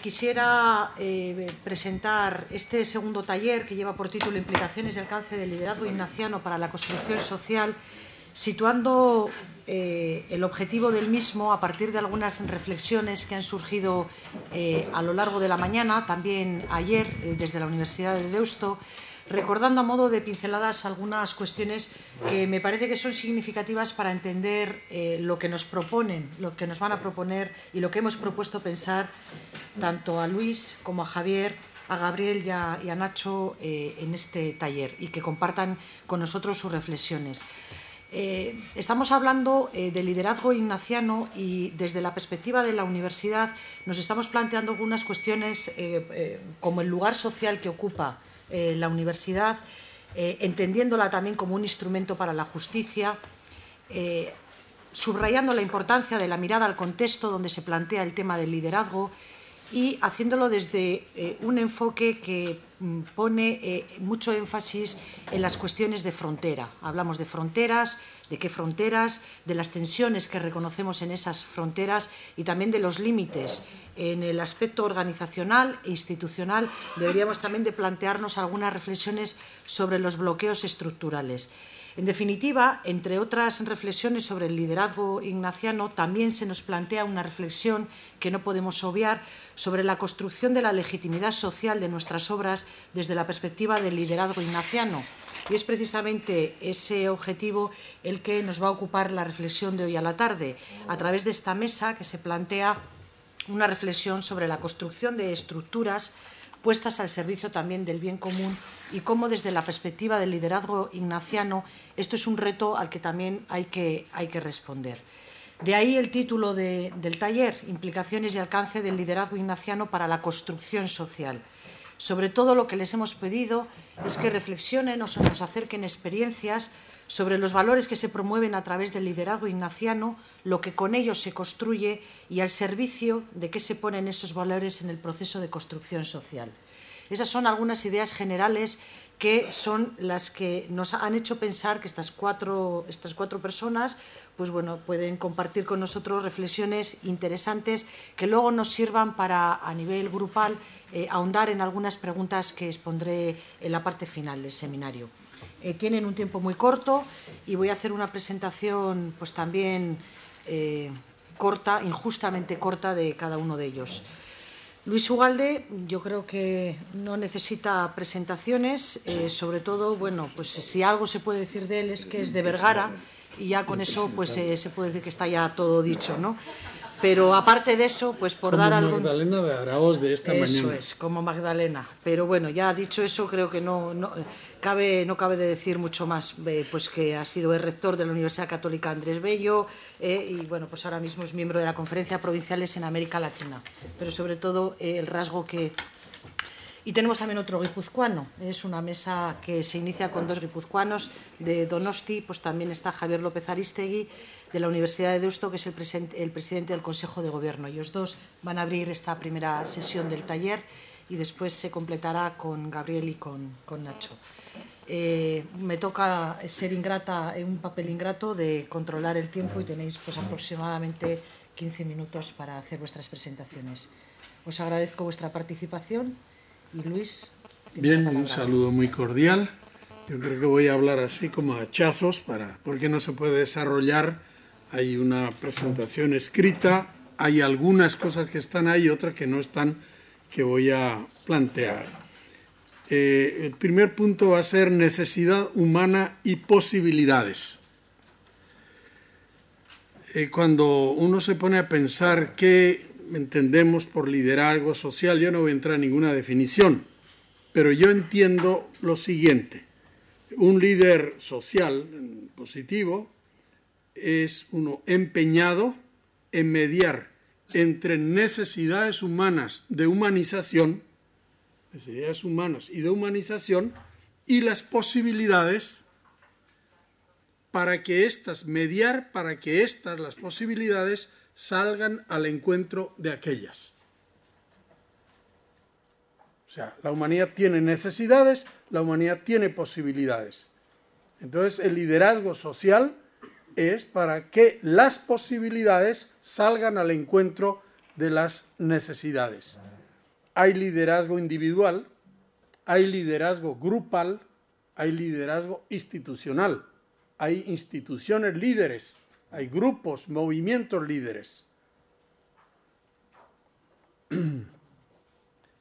Quisiera presentar este segundo taller que lleva por título Implicaciones y alcance del liderazgo ignaciano para la construcción social, situando el objetivo del mismo a partir de algunas reflexiones que han surgido a lo largo de la mañana, también ayer desde la Universidad de Deusto, recordando a modo de pinceladas algunas cuestiones que me parece que son significativas para entender lo que nos proponen, lo que nos van a proponer y lo que hemos propuesto pensar tanto a Luis como a Javier, a Gabriel y a Nacho en este taller, y que compartan con nosotros sus reflexiones. Estamos hablando de liderazgo ignaciano, y desde la perspectiva de la universidad nos estamos planteando algunas cuestiones como el lugar social que ocupa la universidad, entendiéndola también como un instrumento para la justicia, subrayando la importancia de la mirada al contexto donde se plantea el tema del liderazgo y haciéndolo desde un enfoque que pone mucho énfasis en las cuestiones de frontera. Hablamos de fronteras, de qué fronteras, de las tensiones que reconocemos en esas fronteras y también de los límites. En el aspecto organizacional e institucional deberíamos también de plantearnos algunas reflexiones sobre los bloqueos estructurales. En definitiva, entre otras reflexiones sobre el liderazgo ignaciano, también se nos plantea una reflexión que no podemos obviar sobre la construcción de la legitimidad social de nuestras obras desde la perspectiva del liderazgo ignaciano. Y es precisamente ese objetivo el que nos va a ocupar la reflexión de hoy a la tarde, a través de esta mesa que se plantea una reflexión sobre la construcción de estructuras puestas al servicio también del bien común, y cómo desde la perspectiva del liderazgo ignaciano esto es un reto al que también hay que responder. De ahí el título del taller, Implicaciones y alcance del liderazgo ignaciano para la construcción social. Sobre todo lo que les hemos pedido es que reflexionen o se nos acerquen experiencias sobre los valores que se promueven a través del liderazgo ignaciano, lo que con ellos se construye y al servicio de qué se ponen esos valores en el proceso de construcción social. Esas son algunas ideas generales que son las que nos han hecho pensar que estas cuatro personas pues bueno, pueden compartir con nosotros reflexiones interesantes que luego nos sirvan para, a nivel grupal, ahondar en algunas preguntas que expondré en la parte final del seminario. Tienen un tiempo muy corto y voy a hacer una presentación pues también corta, injustamente corta, de cada uno de ellos. Luis Ugalde, yo creo que no necesita presentaciones, sobre todo, bueno, pues si algo se puede decir de él es que es de Vergara, y ya con eso pues se puede decir que está ya todo dicho, ¿no? Pero aparte de eso, pues por como dar algo... Como Magdalena de Araoz de esta mañana. Eso es, como Magdalena. Pero bueno, ya dicho eso, creo que no cabe de decir mucho más, pues que ha sido el rector de la Universidad Católica Andrés Bello, y bueno, pues ahora mismo es miembro de la Conferencia de Provinciales en América Latina. Pero sobre todo el rasgo que... Y tenemos también otro guipuzcoano, es una mesa que se inicia con dos guipuzcoanos. De Donosti, pues también está Javier López Aristegui, de la Universidad de Deusto, que es el presidente del Consejo de Gobierno. Ellos dos van a abrir esta primera sesión del taller y después se completará con Gabriel y con Nacho. Me toca ser ingrata, un papel ingrato de controlar el tiempo, y tenéis pues aproximadamente 15 minutos para hacer vuestras presentaciones. Os agradezco vuestra participación. Y Luis, bien, un saludo muy cordial. Yo creo que voy a hablar así como a hachazos, porque no se puede desarrollar. Hay una presentación escrita, hay algunas cosas que están ahí, otras que no están, que voy a plantear. El primer punto va a ser necesidad humana y posibilidades. Cuando uno se pone a pensar qué entendemos por liderazgo social, yo no voy a entrar en ninguna definición, pero yo entiendo lo siguiente. Un líder social positivo es uno empeñado en mediar entre necesidades humanas de humanización, necesidades humanas y de humanización, y las posibilidades para que las posibilidades salgan al encuentro de aquellas. O sea, la humanidad tiene necesidades, la humanidad tiene posibilidades. Entonces, el liderazgo social es para que las posibilidades salgan al encuentro de las necesidades. Hay liderazgo individual, hay liderazgo grupal, hay liderazgo institucional, hay instituciones líderes, hay grupos, movimientos líderes.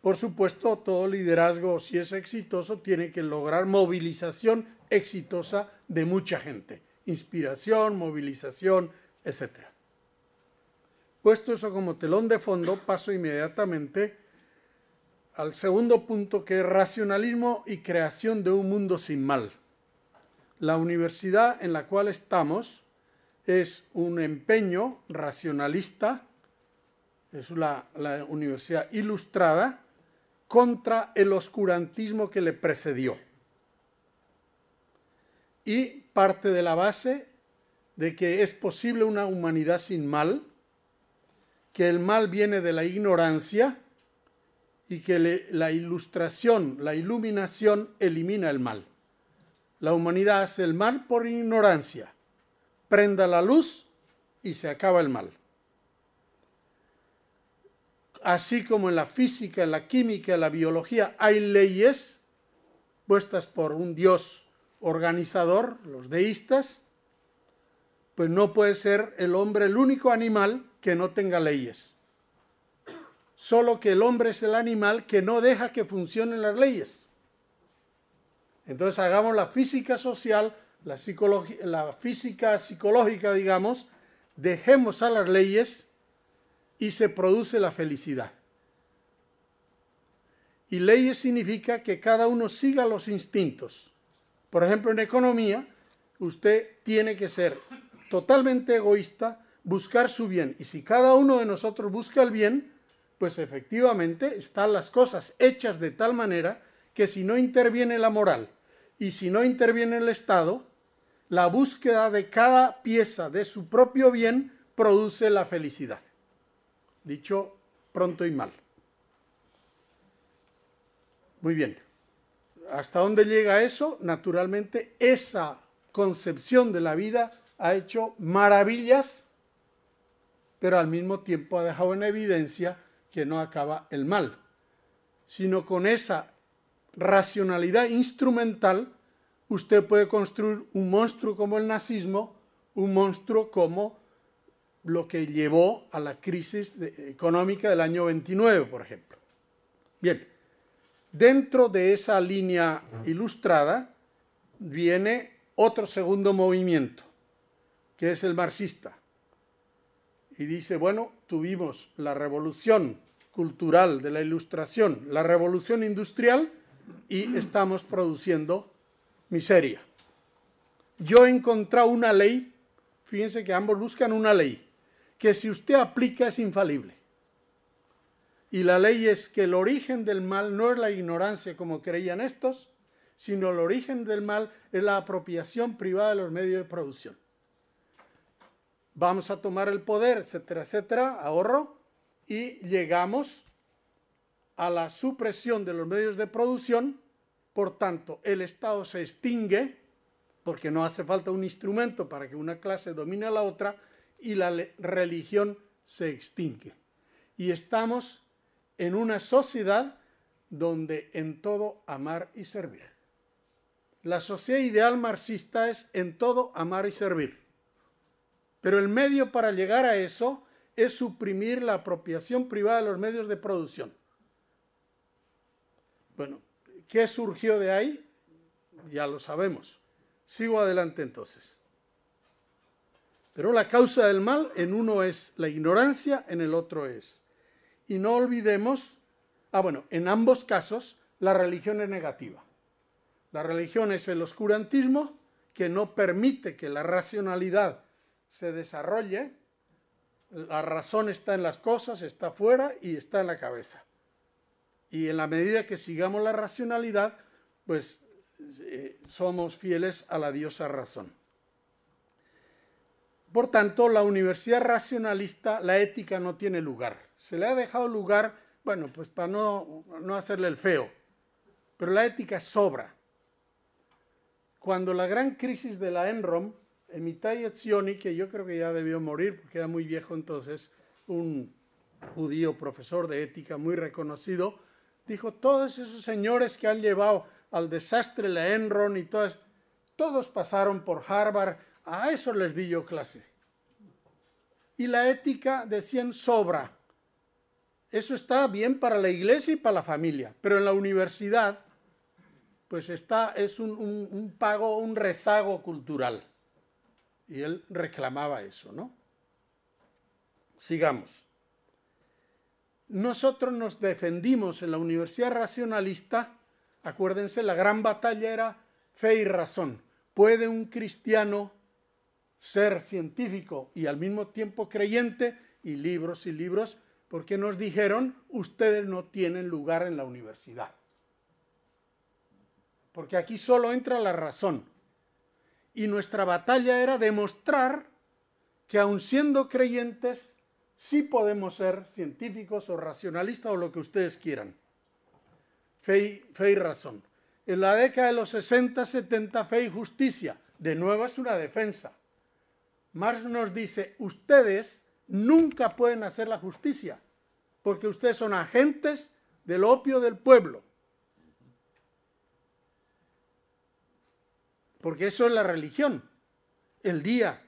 Por supuesto, todo liderazgo, si es exitoso, tiene que lograr movilización exitosa de mucha gente. Inspiración, movilización, etc. Puesto eso como telón de fondo, paso inmediatamente al segundo punto, que es racionalismo y creación de un mundo sin mal. La universidad en la cual estamos es un empeño racionalista, es la universidad ilustrada, contra el oscurantismo que le precedió. Y parte de la base de que es posible una humanidad sin mal, que el mal viene de la ignorancia y que la ilustración, la iluminación elimina el mal. La humanidad hace el mal por ignorancia. Prenda la luz y se acaba el mal. Así como en la física, en la química, en la biología hay leyes puestas por un Dios organizador, los deístas, pues no puede ser el hombre el único animal que no tenga leyes. Solo que el hombre es el animal que no deja que funcionen las leyes. Entonces hagamos la física social, la física psicológica, digamos, dejemos a las leyes y se produce la felicidad. Y leyes significa que cada uno siga los instintos. Por ejemplo, en economía, usted tiene que ser totalmente egoísta, buscar su bien. Y si cada uno de nosotros busca el bien, pues efectivamente están las cosas hechas de tal manera que si no interviene la moral y si no interviene el Estado, la búsqueda de cada pieza de su propio bien produce la felicidad. Dicho pronto y mal. Muy bien. ¿Hasta dónde llega eso? Naturalmente, esa concepción de la vida ha hecho maravillas, pero al mismo tiempo ha dejado en evidencia que no acaba el mal, sino con esa racionalidad instrumental usted puede construir un monstruo como el nazismo, un monstruo como lo que llevó a la crisis económica del año 29, por ejemplo. Bien, dentro de esa línea ilustrada viene otro segundo movimiento, que es el marxista. Y dice, bueno, tuvimos la revolución cultural de la Ilustración, la revolución industrial, y estamos produciendo miseria. Yo he encontrado una ley, fíjense que ambos buscan una ley, que si usted aplica es infalible. Y la ley es que el origen del mal no es la ignorancia como creían estos, sino el origen del mal es la apropiación privada de los medios de producción. Vamos a tomar el poder, etcétera, etcétera, ahorro, y llegamos a la supresión de los medios de producción. Por tanto, el Estado se extingue, porque no hace falta un instrumento para que una clase domine a la otra, y la religión se extingue. Y estamos en una sociedad donde en todo amar y servir. La sociedad ideal marxista es en todo amar y servir. Pero el medio para llegar a eso es suprimir la apropiación privada de los medios de producción. Bueno, ¿qué surgió de ahí? Ya lo sabemos. Sigo adelante entonces. Pero la causa del mal en uno es la ignorancia, en el otro es. Y no olvidemos, en ambos casos la religión es negativa. La religión es el oscurantismo que no permite que la racionalidad se desarrolle. La razón está en las cosas, está fuera y está en la cabeza. Y en la medida que sigamos la racionalidad, pues somos fieles a la diosa razón. Por tanto, la universidad racionalista, la ética no tiene lugar. Se le ha dejado lugar, pues para no hacerle el feo, pero la ética sobra. Cuando la gran crisis de la Enron, Amitai Etzioni, que yo creo que ya debió morir porque era muy viejo entonces, un judío, profesor de ética muy reconocido, dijo, todos esos señores que han llevado al desastre la Enron y todos pasaron por Harvard, a eso les di yo clase. Y la ética, decían, sobra. Eso está bien para la iglesia y para la familia, pero en la universidad, pues es un pago, un rezago cultural. Y él reclamaba eso, ¿no? Sigamos. Nosotros nos defendimos en la universidad racionalista, acuérdense, la gran batalla era fe y razón. ¿Puede un cristiano ser científico y al mismo tiempo creyente? Y libros, porque nos dijeron, ustedes no tienen lugar en la universidad. Porque aquí solo entra la razón. Y nuestra batalla era demostrar que aun siendo creyentes, sí podemos ser científicos o racionalistas o lo que ustedes quieran. Fe y razón. En la década de los 60, 70, fe y justicia. De nuevo es una defensa. Marx nos dice, ustedes nunca pueden hacer la justicia, porque ustedes son agentes del opio del pueblo. Porque eso es la religión. El día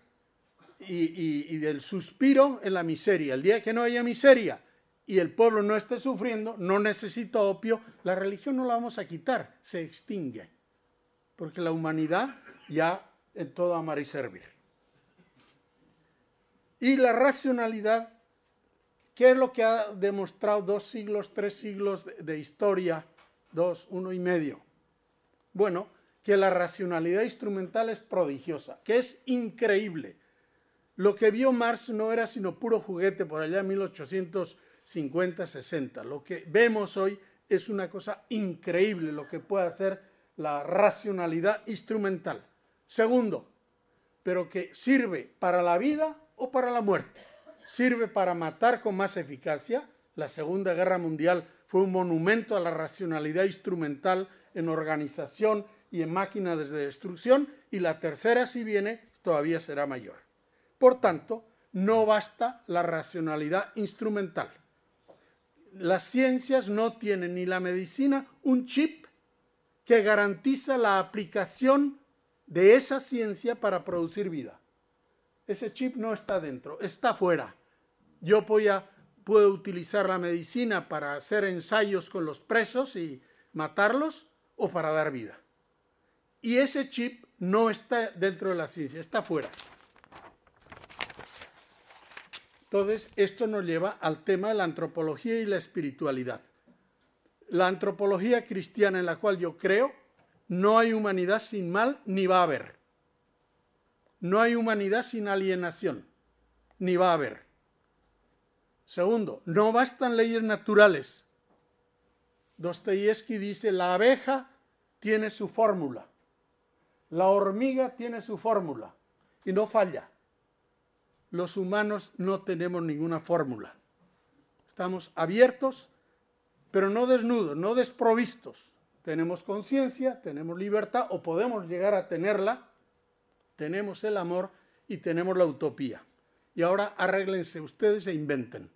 y del suspiro en la miseria. El día que no haya miseria y el pueblo no esté sufriendo, no necesita opio, la religión no la vamos a quitar, se extingue. Porque la humanidad ya en todo amar y servir. Y la racionalidad, ¿qué es lo que ha demostrado 2 siglos, 3 siglos de historia? 2, 1 y medio. Bueno, que la racionalidad instrumental es prodigiosa, que es increíble. Lo que vio Marx no era sino puro juguete por allá en 1850, 60. Lo que vemos hoy es una cosa increíble, lo que puede hacer la racionalidad instrumental. Segundo, pero que sirve para la vida o para la muerte. Sirve para matar con más eficacia. La Segunda Guerra Mundial fue un monumento a la racionalidad instrumental en organización y en máquinas de destrucción, y la tercera, si viene, todavía será mayor. Por tanto, no basta la racionalidad instrumental. Las ciencias no tienen, ni la medicina, un chip que garantiza la aplicación de esa ciencia para producir vida. Ese chip no está dentro, está fuera. Yo puedo utilizar la medicina para hacer ensayos con los presos y matarlos, o para dar vida. Y ese chip no está dentro de la ciencia, está fuera. Entonces, esto nos lleva al tema de la antropología y la espiritualidad. La antropología cristiana en la cual yo creo, no hay humanidad sin mal, ni va a haber. No hay humanidad sin alienación, ni va a haber. Segundo, no bastan leyes naturales. Dostoyevsky dice, la abeja tiene su fórmula, la hormiga tiene su fórmula y no falla. Los humanos no tenemos ninguna fórmula. Estamos abiertos, pero no desnudos, no desprovistos. Tenemos conciencia, tenemos libertad, o podemos llegar a tenerla. Tenemos el amor y tenemos la utopía. Y ahora arréglense ustedes e inventen,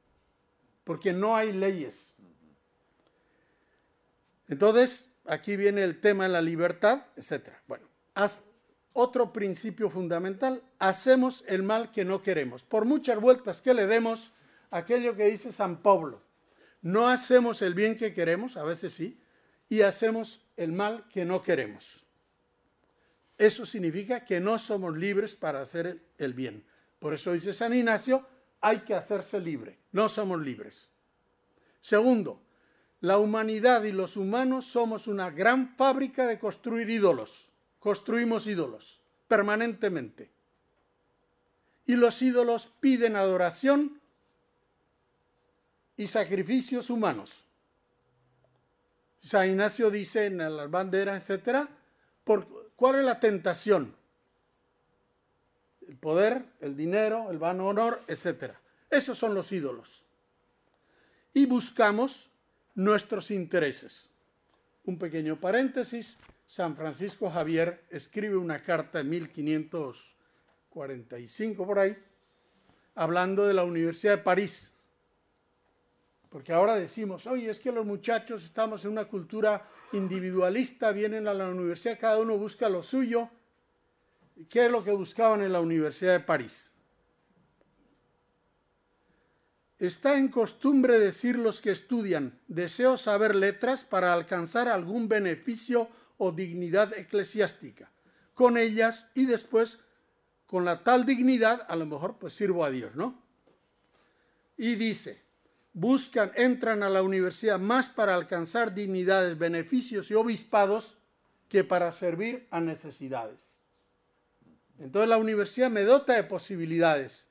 porque no hay leyes. Entonces, aquí viene el tema de la libertad, etc. Bueno, otro principio fundamental, hacemos el mal que no queremos. Por muchas vueltas que le demos, aquello que dice San Pablo, no hacemos el bien que queremos, a veces sí, y hacemos el mal que no queremos. Eso significa que no somos libres para hacer el bien. Por eso dice San Ignacio, hay que hacerse libre, no somos libres. Segundo, la humanidad y los humanos somos una gran fábrica de construir ídolos. Construimos ídolos permanentemente. Y los ídolos piden adoración y sacrificios humanos. San Ignacio dice en las banderas, etc., ¿cuál es la tentación? El poder, el dinero, el vano honor, etc. Esos son los ídolos. Y buscamos nuestros intereses. Un pequeño paréntesis, San Francisco Javier escribe una carta en 1545 por ahí, hablando de la Universidad de París. Porque ahora decimos, oye, es que los muchachos estamos en una cultura individualista, vienen a la universidad, cada uno busca lo suyo. ¿Qué es lo que buscaban en la Universidad de París? Está en costumbre decir los que estudian, deseo saber letras para alcanzar algún beneficio o dignidad eclesiástica. Con ellas y después, con la tal dignidad, a lo mejor pues sirvo a Dios, ¿no? Y dice, entran a la universidad más para alcanzar dignidades, beneficios y obispados que para servir a necesidades. Entonces la universidad me dota de posibilidades.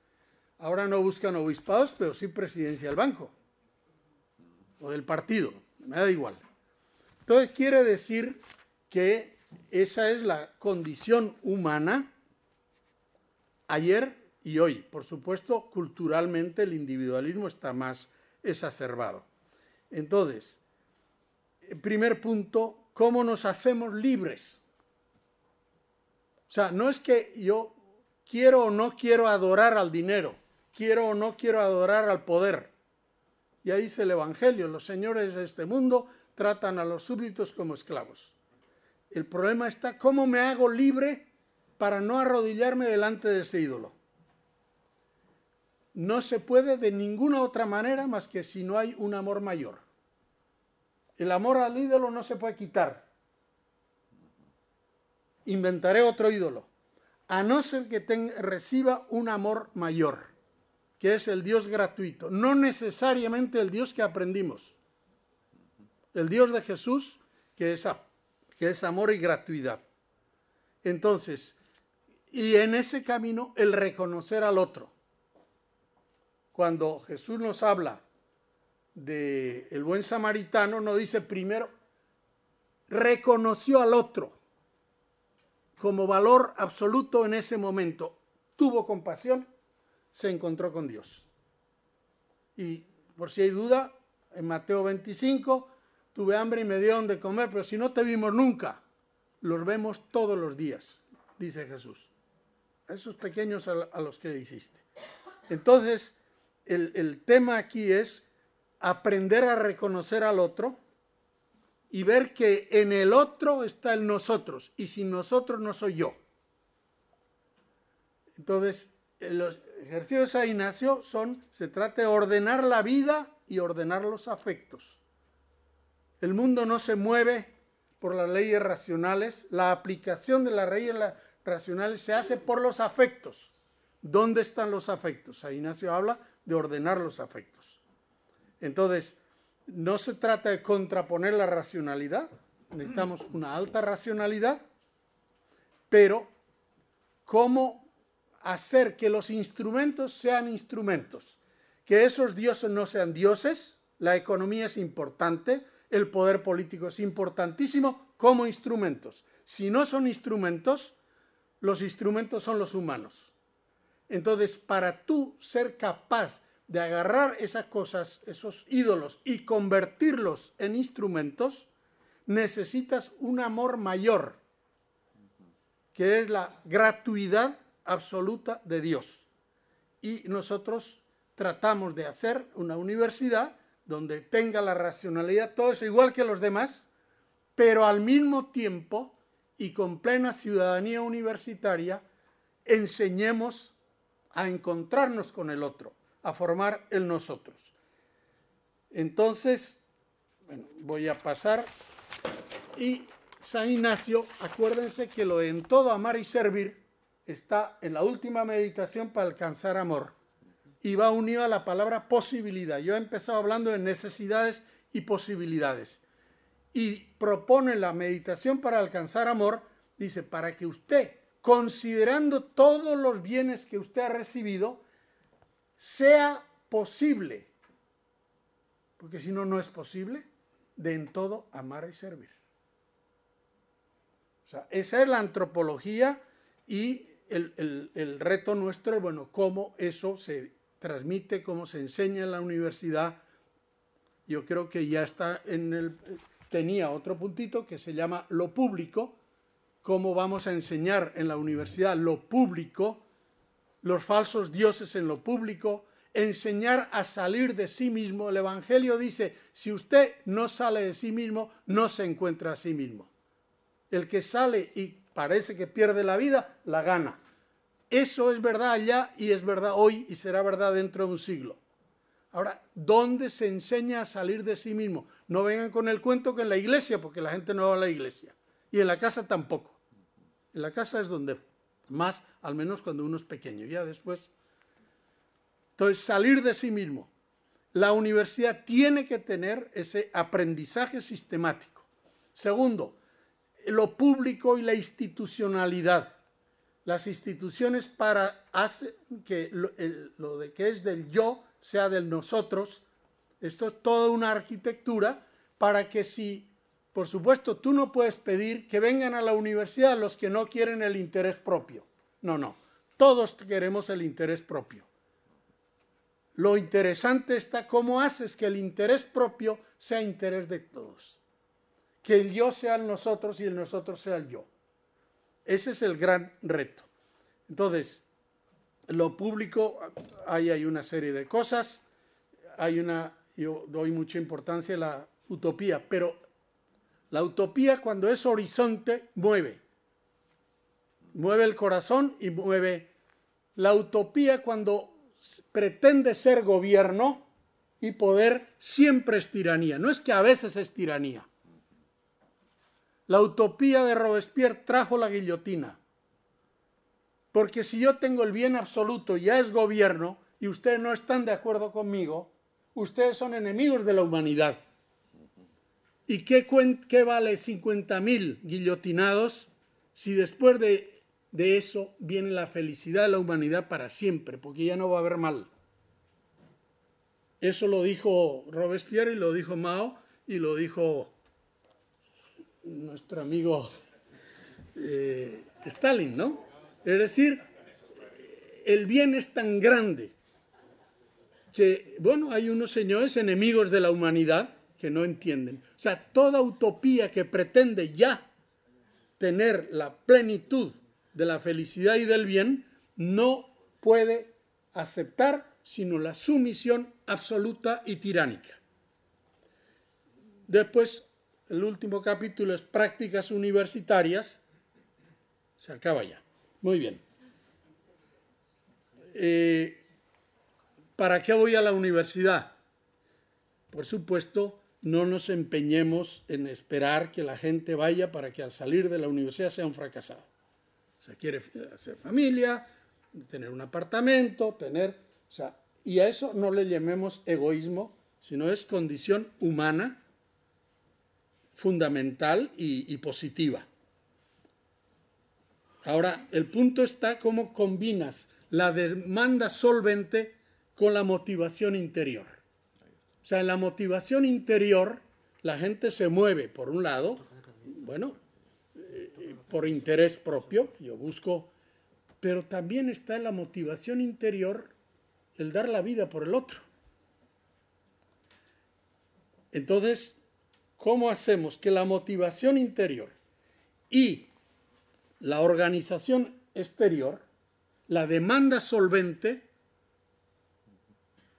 Ahora no buscan obispados, pero sí presidencia del banco o del partido, me da igual. Entonces quiere decir que esa es la condición humana ayer y hoy. Por supuesto, culturalmente el individualismo está más exacerbado. Entonces, primer punto, ¿cómo nos hacemos libres? O sea, no es que yo quiero o no quiero adorar al dinero, quiero o no quiero adorar al poder. Ya dice el Evangelio, los señores de este mundo tratan a los súbditos como esclavos. El problema está, ¿cómo me hago libre para no arrodillarme delante de ese ídolo? No se puede de ninguna otra manera más que si no hay un amor mayor. El amor al ídolo no se puede quitar. Inventaré otro ídolo, a no ser que reciba un amor mayor, que es el Dios gratuito, no necesariamente el Dios que aprendimos. El Dios de Jesús, que es amor y gratuidad. Entonces, y en ese camino, el reconocer al otro. Cuando Jesús nos habla del buen samaritano, no dice primero, reconoció al otro como valor absoluto en ese momento. Tuvo compasión, se encontró con Dios. Y por si hay duda, en Mateo 25, tuve hambre y me dieron de comer, pero si no te vimos nunca, los vemos todos los días, dice Jesús. Esos pequeños a los que hiciste. Entonces, el tema aquí es aprender a reconocer al otro y ver que en el otro está el nosotros, y sin nosotros no soy yo. Entonces, los ejercicios de San Ignacio se trata de ordenar la vida y ordenar los afectos. El mundo no se mueve por las leyes racionales, la aplicación de las leyes racionales se hace por los afectos. ¿Dónde están los afectos? San Ignacio habla de ordenar los afectos. Entonces, no se trata de contraponer la racionalidad, necesitamos una alta racionalidad, pero ¿cómo hacer que los instrumentos sean instrumentos? Que esos dioses no sean dioses, la economía es importante, el poder político es importantísimo como instrumentos. Si no son instrumentos, los instrumentos son los humanos. Entonces, para tú ser capaz de agarrar esas cosas, esos ídolos, y convertirlos en instrumentos, necesitas un amor mayor, que es la gratuidad absoluta de Dios. Y nosotros tratamos de hacer una universidad donde tenga la racionalidad, todo eso igual que los demás, pero al mismo tiempo y con plena ciudadanía universitaria, enseñemos a encontrarnos con el otro, a formar el nosotros. Entonces, bueno, voy a pasar. Y San Ignacio, acuérdense que lo de en todo amar y servir está en la última meditación para alcanzar amor. Y va unido a la palabra posibilidad. Yo he empezado hablando de necesidades y posibilidades. Y propone la meditación para alcanzar amor, dice, para que usted, considerando todos los bienes que usted ha recibido, sea posible, porque si no, no es posible, de en todo amar y servir. O sea, esa es la antropología y el reto nuestro es, bueno, cómo eso se transmite, cómo se enseña en la universidad. Yo creo que ya está tenía otro puntito que se llama lo público, cómo vamos a enseñar en la universidad lo público, los falsos dioses en lo público, enseñar a salir de sí mismo. El Evangelio dice, si usted no sale de sí mismo, no se encuentra a sí mismo. El que sale y parece que pierde la vida, la gana. Eso es verdad allá y es verdad hoy y será verdad dentro de un siglo. Ahora, ¿dónde se enseña a salir de sí mismo? No vengan con el cuento que en la iglesia, porque la gente no va a la iglesia. Y en la casa tampoco. En la casa es donde más, al menos cuando uno es pequeño. Ya después. Entonces, salir de sí mismo. La universidad tiene que tener ese aprendizaje sistemático. Segundo, lo público y la institucionalidad. Las instituciones para hacer que lo de que es del yo sea del nosotros. Esto es toda una arquitectura para que si, por supuesto, tú no puedes pedir que vengan a la universidad los que no quieren el interés propio. No, no. Todos queremos el interés propio. Lo interesante está cómo haces que el interés propio sea interés de todos. Que el yo sea el nosotros y el nosotros sea el yo. Ese es el gran reto. Entonces, lo público, ahí hay una serie de cosas. Yo doy mucha importancia a la utopía, pero la utopía cuando es horizonte mueve. Mueve el corazón y mueve. La utopía cuando pretende ser gobierno y poder siempre es tiranía. No es que a veces es tiranía. La utopía de Robespierre trajo la guillotina. Porque si yo tengo el bien absoluto, ya es gobierno, y ustedes no están de acuerdo conmigo, ustedes son enemigos de la humanidad. ¿Y qué vale 50.000 guillotinados si después de eso viene la felicidad de la humanidad para siempre? Porque ya no va a haber mal. Eso lo dijo Robespierre y lo dijo Mao y lo dijo nuestro amigo Stalin, ¿no? Es decir, el bien es tan grande que, bueno, hay unos señores enemigos de la humanidad que no entienden. O sea, toda utopía que pretende ya tener la plenitud de la felicidad y del bien no puede aceptar sino la sumisión absoluta y tiránica. Después, el último capítulo es prácticas universitarias. Se acaba ya. Muy bien. ¿Para qué voy a la universidad? Por supuesto, no nos empeñemos en esperar que la gente vaya para que al salir de la universidad sea un fracasado. O sea, quiere hacer familia, tener un apartamento, y a eso no le llamemos egoísmo, sino es condición humana, fundamental y positiva. Ahora, el punto está cómo combinas la demanda solvente con la motivación interior. O sea, en la motivación interior, la gente se mueve, por un lado, bueno, por interés propio, yo busco, pero también está en la motivación interior el dar la vida por el otro. Entonces, ¿cómo hacemos que la motivación interior y la organización exterior, la demanda solvente,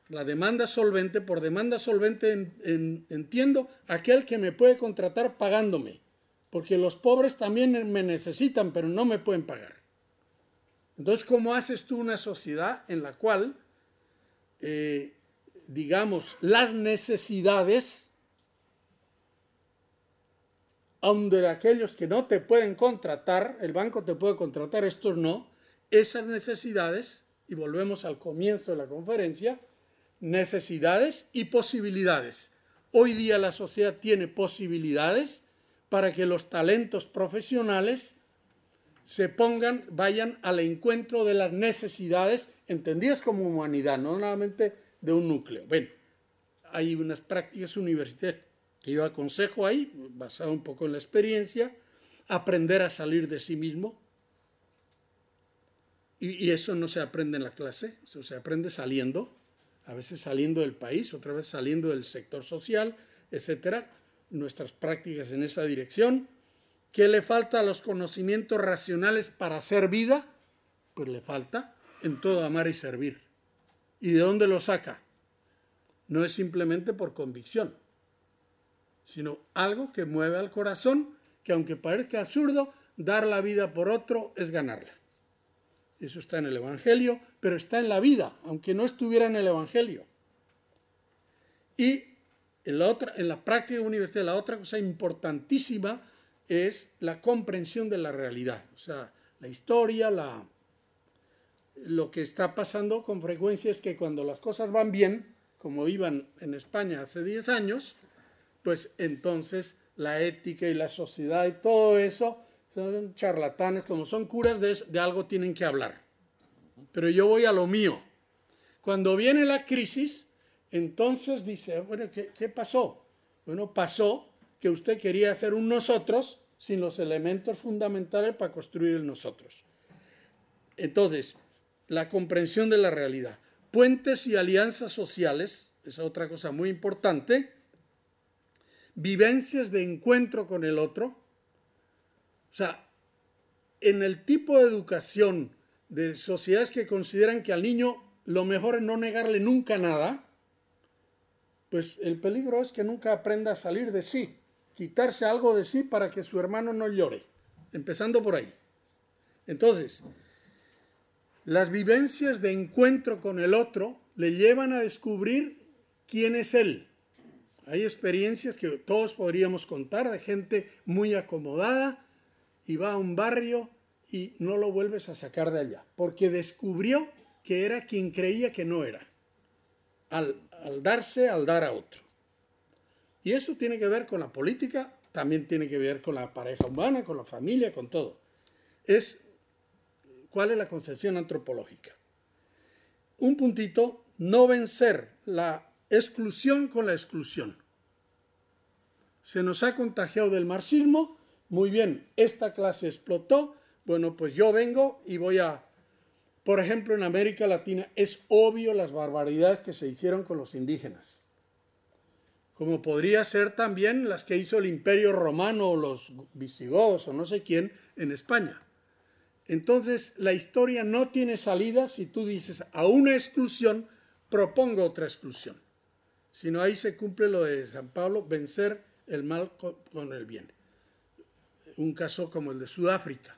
por demanda solvente entiendo aquel que me puede contratar pagándome, porque los pobres también me necesitan, pero no me pueden pagar. Entonces, ¿cómo haces tú una sociedad en la cual, digamos, las necesidades, aun de aquellos que no te pueden contratar, el banco te puede contratar, estos no, esas necesidades, y volvemos al comienzo de la conferencia, necesidades y posibilidades. Hoy día la sociedad tiene posibilidades para que los talentos profesionales vayan al encuentro de las necesidades entendidas como humanidad, no solamente de un núcleo. Bueno, hay unas prácticas universitarias que yo aconsejo ahí, basado un poco en la experiencia, aprender a salir de sí mismo. Y eso no se aprende en la clase, eso se aprende saliendo, a veces saliendo del país, otra vez saliendo del sector social, etcétera. Nuestras prácticas en esa dirección. ¿Qué le falta a los conocimientos racionales para hacer vida? Pues le falta en todo amar y servir. ¿Y de dónde lo saca? No es simplemente por convicción, sino algo que mueve al corazón, que aunque parezca absurdo, dar la vida por otro es ganarla. Eso está en el Evangelio, pero está en la vida, aunque no estuviera en el Evangelio. Y en la práctica universitaria, la otra cosa importantísima es la comprensión de la realidad. O sea, la historia, lo que está pasando con frecuencia es que cuando las cosas van bien, como iban en España hace 10 años, pues entonces la ética y la sociedad y todo eso son charlatanes, como son curas de algo tienen que hablar. Pero yo voy a lo mío. Cuando viene la crisis, entonces dice, bueno, ¿qué pasó? Bueno, pasó que usted quería hacer un nosotros sin los elementos fundamentales para construir el nosotros. Entonces, la comprensión de la realidad. Puentes y alianzas sociales, es otra cosa muy importante. Vivencias de encuentro con el otro. O sea, en el tipo de educación de sociedades que consideran que al niño lo mejor es no negarle nunca nada, pues el peligro es que nunca aprenda a salir de sí, quitarse algo de sí para que su hermano no llore, empezando por ahí. Entonces, las vivencias de encuentro con el otro le llevan a descubrir quién es él. Hay experiencias que todos podríamos contar de gente muy acomodada y va a un barrio y no lo vuelves a sacar de allá, porque descubrió que era quien creía que no era, al dar a otro. Y eso tiene que ver con la política, también tiene que ver con la pareja humana, con la familia, con todo. ¿Cuál es la concepción antropológica? Un puntito, no vencer la exclusión con la exclusión. Se nos ha contagiado del marxismo, muy bien, esta clase explotó, bueno, pues yo vengo y voy a... Por ejemplo, en América Latina es obvio las barbaridades que se hicieron con los indígenas, como podría ser también las que hizo el Imperio Romano o los visigodos o no sé quién en España. Entonces, la historia no tiene salida si tú dices a una exclusión, propongo otra exclusión. Sino ahí se cumple lo de San Pablo, vencer el mal con el bien. Un caso como el de Sudáfrica.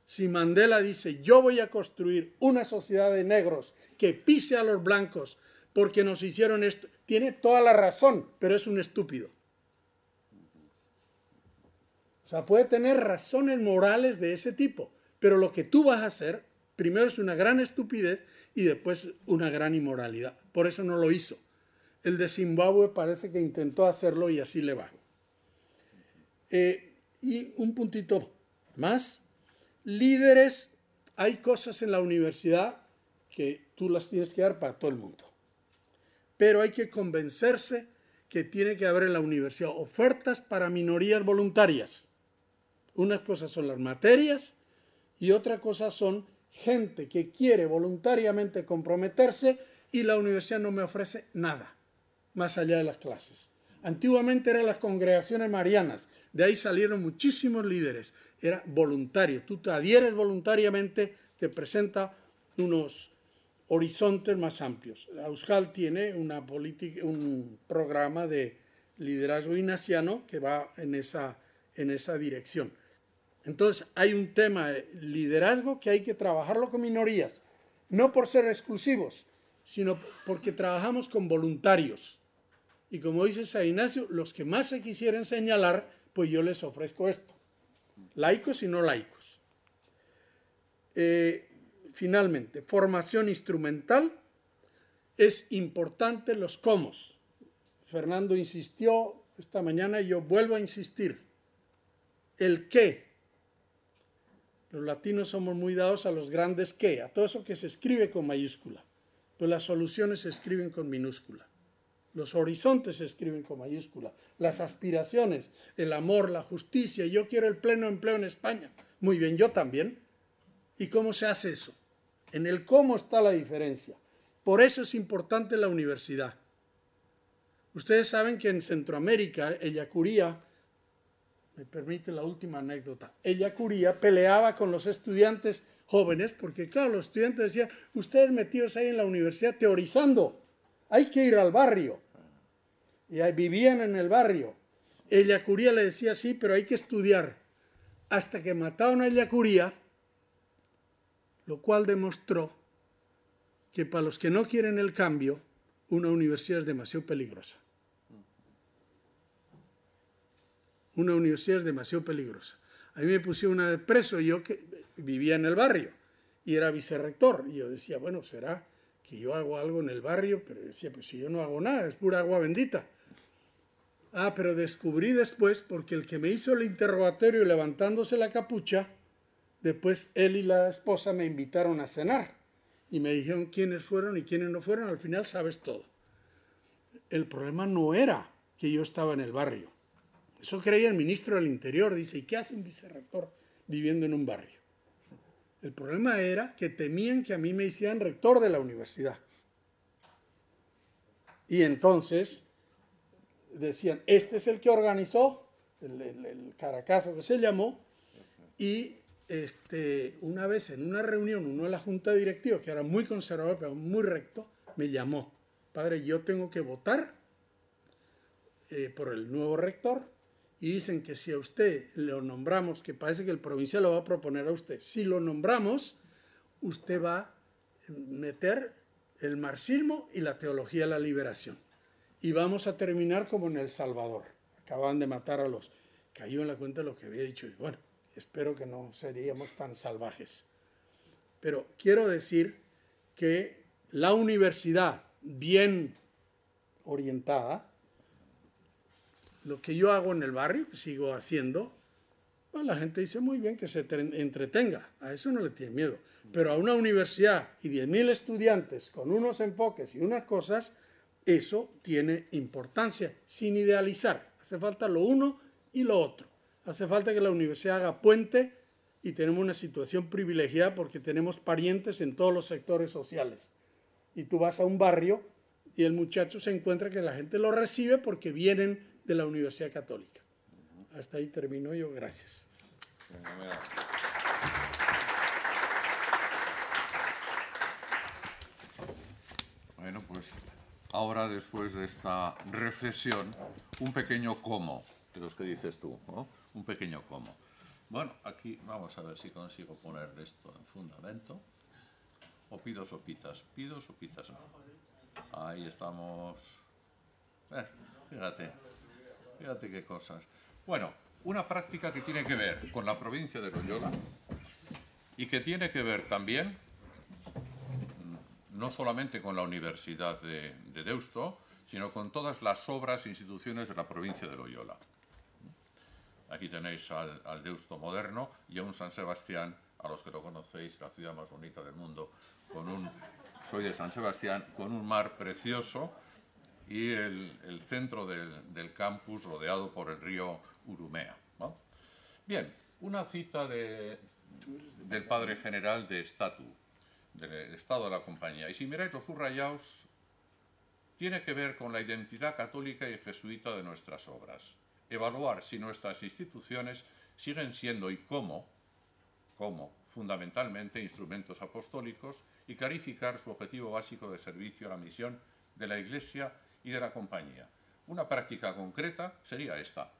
Si Mandela dice, yo voy a construir una sociedad de negros que pise a los blancos porque nos hicieron esto, tiene toda la razón, pero es un estúpido. O sea, puede tener razones morales de ese tipo, pero lo que tú vas a hacer, primero es una gran estupidez y después una gran inmoralidad. Por eso no lo hizo. El de Zimbabue parece que intentó hacerlo y así le va. Y un puntito más. Líderes, hay cosas en la universidad que tú las tienes que dar para todo el mundo. Pero hay que convencerse que tiene que haber en la universidad ofertas para minorías voluntarias. Unas cosas son las materias y otra cosa son gente que quiere voluntariamente comprometerse y la universidad no me ofrece nada más allá de las clases. Antiguamente eran las congregaciones marianas, de ahí salieron muchísimos líderes, era voluntario, tú te adhieres voluntariamente, te presenta unos horizontes más amplios. Euskal tiene un programa de liderazgo ignaciano que va en esa dirección. Entonces hay un tema de liderazgo que hay que trabajarlo con minorías, no por ser exclusivos, sino porque trabajamos con voluntarios. Y como dice San Ignacio, los que más se quisieran señalar, pues yo les ofrezco esto. Laicos y no laicos. Finalmente, formación instrumental. Es importante los cómo. Fernando insistió esta mañana y yo vuelvo a insistir. El qué. Los latinos somos muy dados a los grandes qué, a todo eso que se escribe con mayúscula. Pues las soluciones se escriben con minúscula. Los horizontes se escriben con mayúscula. Las aspiraciones, el amor, la justicia. Yo quiero el pleno empleo en España. Muy bien, yo también. ¿Y cómo se hace eso? En el cómo está la diferencia. Por eso es importante la universidad. Ustedes saben que en Centroamérica, Ellacuría, me permite la última anécdota, Ellacuría peleaba con los estudiantes jóvenes, porque claro, los estudiantes decían, ustedes metidos ahí en la universidad teorizando, hay que ir al barrio. Y ahí vivían en el barrio. Ellacuría le decía, sí, pero hay que estudiar. Hasta que mataron a Ellacuría, lo cual demostró que para los que no quieren el cambio, una universidad es demasiado peligrosa. Una universidad es demasiado peligrosa. A mí me pusieron una de preso, yo que vivía en el barrio y era vicerrector. Y yo decía, bueno, será que yo hago algo en el barrio, pero decía, pues si yo no hago nada, es pura agua bendita. Ah, pero descubrí después, porque el que me hizo el interrogatorio levantándose la capucha, después él y la esposa me invitaron a cenar y me dijeron quiénes fueron y quiénes no fueron, al final sabes todo. El problema no era que yo estaba en el barrio. Eso creía el ministro del Interior, dice, ¿y qué hace un vicerrector viviendo en un barrio? El problema era que temían que a mí me hicieran rector de la universidad. Y entonces decían, este es el que organizó, el Caracazo que se llamó, y una vez en una reunión, uno de la junta directiva, que era muy conservador, pero muy recto, me llamó, padre, yo tengo que votar por el nuevo rector, y dicen que si a usted lo nombramos, que parece que el provincial lo va a proponer a usted, si lo nombramos, usted va a meter el marxismo y la teología de la liberación. Y vamos a terminar como en El Salvador. Acaban de matar a los... Cayó en la cuenta de lo que había dicho. Y bueno, espero que no seríamos tan salvajes. Pero quiero decir que la universidad bien orientada, lo que yo hago en el barrio, que sigo haciendo, bueno, la gente dice muy bien que se entretenga, a eso no le tiene miedo. Pero a una universidad y 10.000 estudiantes con unos enfoques y unas cosas, eso tiene importancia, sin idealizar. Hace falta lo uno y lo otro. Hace falta que la universidad haga puente y tenemos una situación privilegiada porque tenemos parientes en todos los sectores sociales. Y tú vas a un barrio y el muchacho se encuentra que la gente lo recibe porque vienen de la Universidad Católica. Hasta ahí termino yo, gracias. Bueno, pues ahora después de esta reflexión, un pequeño cómo, de los que dices tú, ¿no? Un pequeño cómo. Bueno, aquí vamos a ver si consigo poner esto en fundamento. O pido sopitas. Pido sopitas, no. Ahí estamos. Fíjate qué cosas. Bueno, una práctica que tiene que ver con la provincia de Loyola y que tiene que ver también no solamente con la Universidad de Deusto, sino con todas las obras e instituciones de la provincia de Loyola. Aquí tenéis al Deusto moderno y a un San Sebastián, a los que lo conocéis, la ciudad más bonita del mundo, soy de San Sebastián, con un mar precioso y el centro del campus rodeado por el río Urumea, ¿no? Bien, una cita del padre general de Statu, del Estado de la Compañía. Y si miráis los subrayados, tiene que ver con la identidad católica y jesuita de nuestras obras. Evaluar si nuestras instituciones siguen siendo y cómo, fundamentalmente, instrumentos apostólicos y clarificar su objetivo básico de servicio a la misión de la Iglesia y de la Compañía. Una práctica concreta sería esta.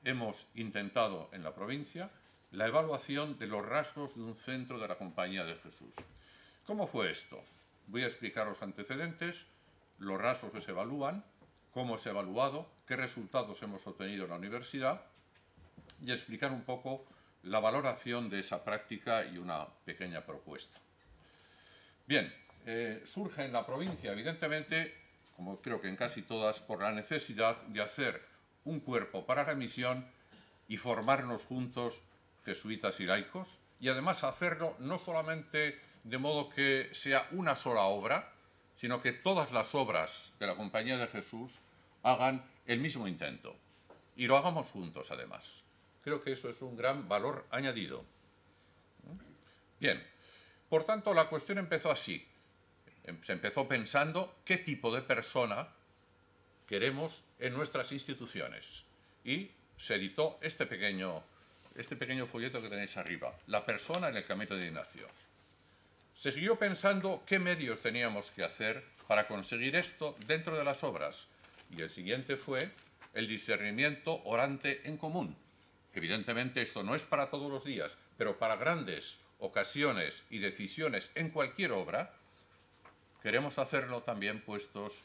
Hemos intentado en la provincia la evaluación de los rasgos de un centro de la Compañía de Jesús. ¿Cómo fue esto? Voy a explicar los antecedentes, los rasgos que se evalúan, cómo se ha evaluado, qué resultados hemos obtenido en la universidad y explicar un poco la valoración de esa práctica y una pequeña propuesta. Bien, surge en la provincia, evidentemente, como creo que en casi todas, por la necesidad de hacer un cuerpo para la misión y formarnos juntos, jesuitas y laicos, y además hacerlo no solamente de modo que sea una sola obra, sino que todas las obras de la Compañía de Jesús hagan el mismo intento. Y lo hagamos juntos, además. Creo que eso es un gran valor añadido. Bien, por tanto, la cuestión empezó así. Se empezó pensando qué tipo de persona queremos en nuestras instituciones. Y se editó este pequeño folleto que tenéis arriba, La persona en el camino de Ignacio. Se siguió pensando qué medios teníamos que hacer para conseguir esto dentro de las obras, y el siguiente fue el discernimiento orante en común. Evidentemente esto no es para todos los días, pero para grandes ocasiones y decisiones en cualquier obra, queremos hacerlo también puestos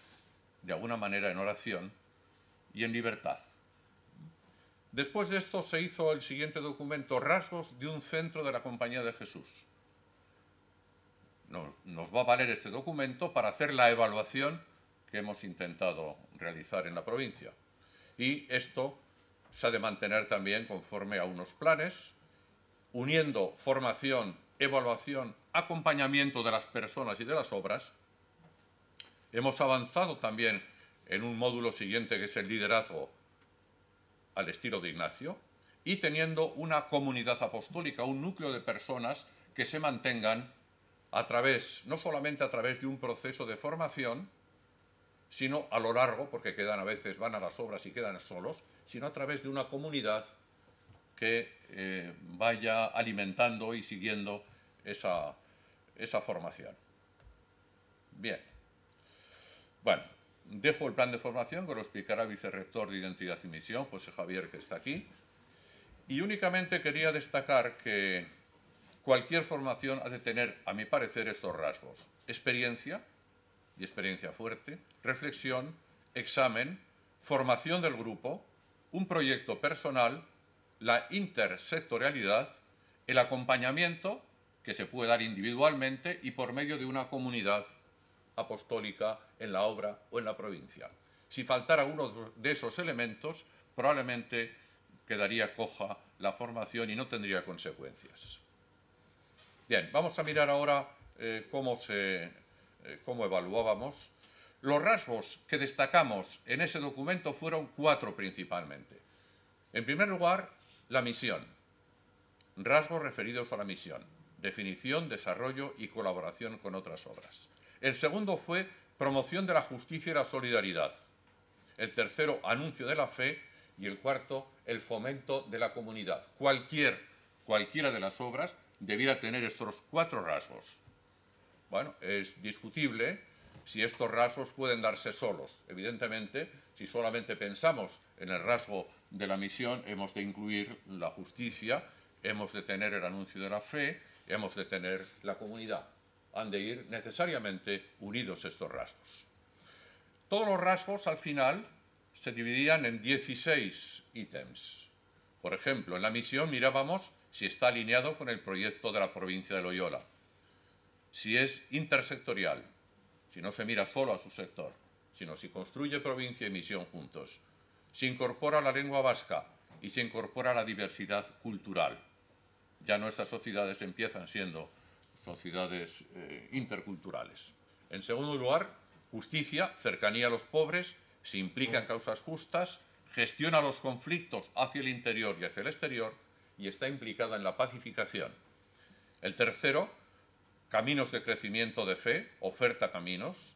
de alguna manera en oración y en libertad. Después de esto se hizo el siguiente documento, Rasgos de un centro de la Compañía de Jesús. Nos va a valer este documento para hacer la evaluación que hemos intentado realizar en la provincia. Y esto se ha de mantener también conforme a unos planes, uniendo formación, evaluación, acompañamiento de las personas y de las obras. Hemos avanzado también en un módulo siguiente que es el liderazgo al estilo de Ignacio, y teniendo una comunidad apostólica, un núcleo de personas que se mantengan a través, no solamente a través de un proceso de formación, sino a lo largo, porque quedan a veces, van a las obras y quedan solos, sino a través de una comunidad que vaya alimentando y siguiendo esa formación. Bien. Bueno, dejo el plan de formación que lo explicará el vicerrector de Identidad y Misión, José Javier, que está aquí. Y únicamente quería destacar que cualquier formación ha de tener, a mi parecer, estos rasgos: experiencia, y experiencia fuerte, reflexión, examen, formación del grupo, un proyecto personal, la intersectorialidad, el acompañamiento, que se puede dar individualmente y por medio de una comunidad apostólica en la obra o en la provincia. Si faltara uno de esos elementos, probablemente quedaría coja la formación y no tendría consecuencias. Bien, vamos a mirar ahora cómo evaluábamos. Los rasgos que destacamos en ese documento fueron 4 principalmente. En primer lugar, la misión. Rasgos referidos a la misión. Definición, desarrollo y colaboración con otras obras. El segundo fue promoción de la justicia y la solidaridad. El tercero, anuncio de la fe. Y el cuarto, el fomento de la comunidad. Cualquiera de las obras debiera tener estos 4 rasgos. Bueno, es discutible si estos rasgos pueden darse solos. Evidentemente, si solamente pensamos en el rasgo de la misión, hemos de incluir la justicia, hemos de tener el anuncio de la fe, hemos de tener la comunidad. Han de ir necesariamente unidos estos rasgos. Todos los rasgos, al final, se dividían en 16 ítems. Por ejemplo, en la misión mirábamos si está alineado con el proyecto de la provincia de Loyola, si es intersectorial, si no se mira solo a su sector, sino si construye provincia y misión juntos, si incorpora la lengua vasca y se incorpora la diversidad cultural. Ya nuestras sociedades empiezan siendo sociedades interculturales. En segundo lugar, justicia, cercanía a los pobres, se implica en causas justas, gestiona los conflictos hacia el interior y hacia el exterior y está implicada en la pacificación. El tercero, caminos de crecimiento de fe, oferta caminos,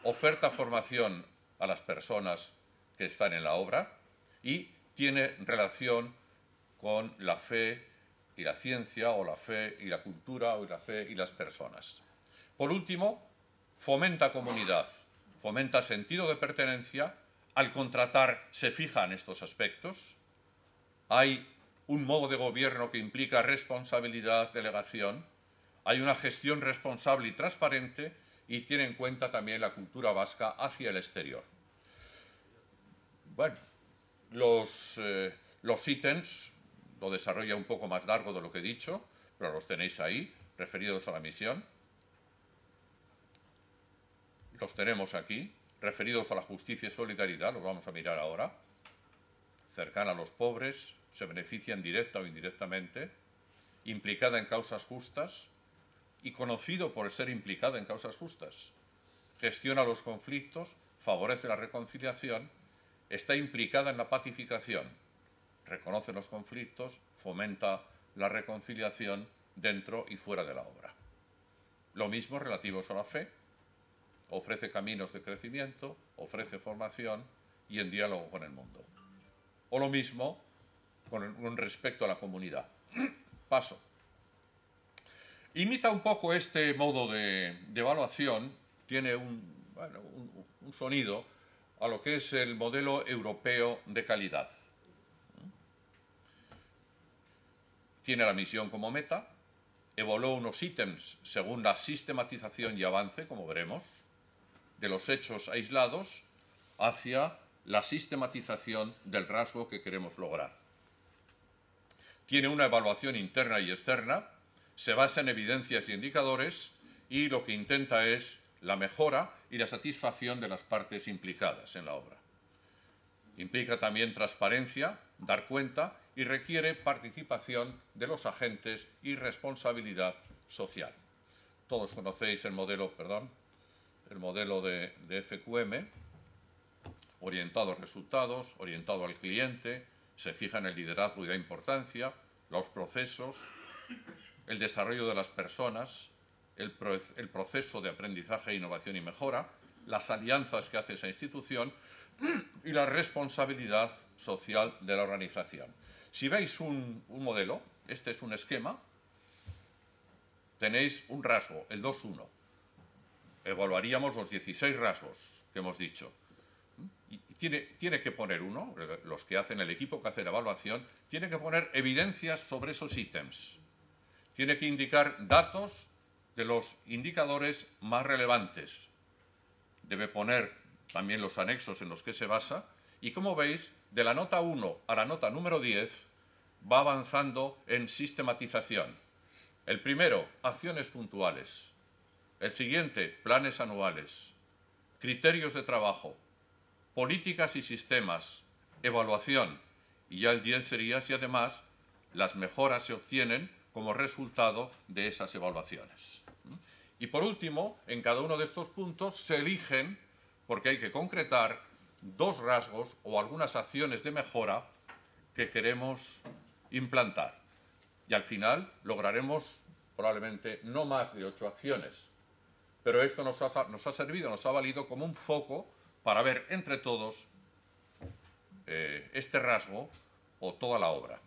oferta formación a las personas que están en la obra y tiene relación con la fe y la ciencia, o la fe y la cultura, o la fe y las personas. Por último, fomenta comunidad, fomenta sentido de pertenencia. Al contratar se fijan estos aspectos. Hay un modo de gobierno que implica responsabilidad, delegación. Hay una gestión responsable y transparente y tiene en cuenta también la cultura vasca hacia el exterior. Bueno, los ítems lo desarrolla un poco más largo de lo que he dicho, pero los tenéis ahí, referidos a la misión. Los tenemos aquí, referidos a la justicia y solidaridad, los vamos a mirar ahora. Cercana a los pobres, se benefician directa o indirectamente, implicada en causas justas y conocido por ser implicada en causas justas. Gestiona los conflictos, favorece la reconciliación, está implicada en la pacificación, reconoce los conflictos, fomenta la reconciliación dentro y fuera de la obra. Lo mismo relativos a la fe, ofrece caminos de crecimiento, ofrece formación y en diálogo con el mundo. O lo mismo con respecto a la comunidad. Paso. Imita un poco este modo de evaluación, tiene bueno, un sonido a lo que es el modelo europeo de calidad. Tiene la misión como meta, evaluó unos ítems según la sistematización y avance, como veremos, de los hechos aislados hacia la sistematización del rasgo que queremos lograr. Tiene una evaluación interna y externa, se basa en evidencias y indicadores y lo que intenta es la mejora y la satisfacción de las partes implicadas en la obra. Implica también transparencia, dar cuenta y requiere participación de los agentes y responsabilidad social. Todos conocéis el modelo de FQM, orientado a resultados, orientado al cliente, se fija en el liderazgo y la importancia, los procesos, el desarrollo de las personas, el proceso de aprendizaje, innovación y mejora, las alianzas que hace esa institución y la responsabilidad social de la organización. Si veis un modelo, este es un esquema, tenéis un rasgo, el 2.1. Evaluaríamos los 16 rasgos que hemos dicho. Y tiene que poner uno, los que hacen el equipo que hace la evaluación, tiene que poner evidencias sobre esos ítems. Tiene que indicar datos de los indicadores más relevantes. Debe poner también los anexos en los que se basa. Y como veis, de la nota 1 a la nota número 10 va avanzando en sistematización. El primero, acciones puntuales. El siguiente, planes anuales. Criterios de trabajo. Políticas y sistemas. Evaluación. Y ya el 10 sería si además las mejoras se obtienen como resultado de esas evaluaciones. Y por último, en cada uno de estos puntos se eligen, porque hay que concretar, dos rasgos o algunas acciones de mejora que queremos implantar. Y al final lograremos probablemente no más de 8 acciones. Pero esto nos ha servido, nos ha valido como un foco para ver entre todos este rasgo o toda la obra.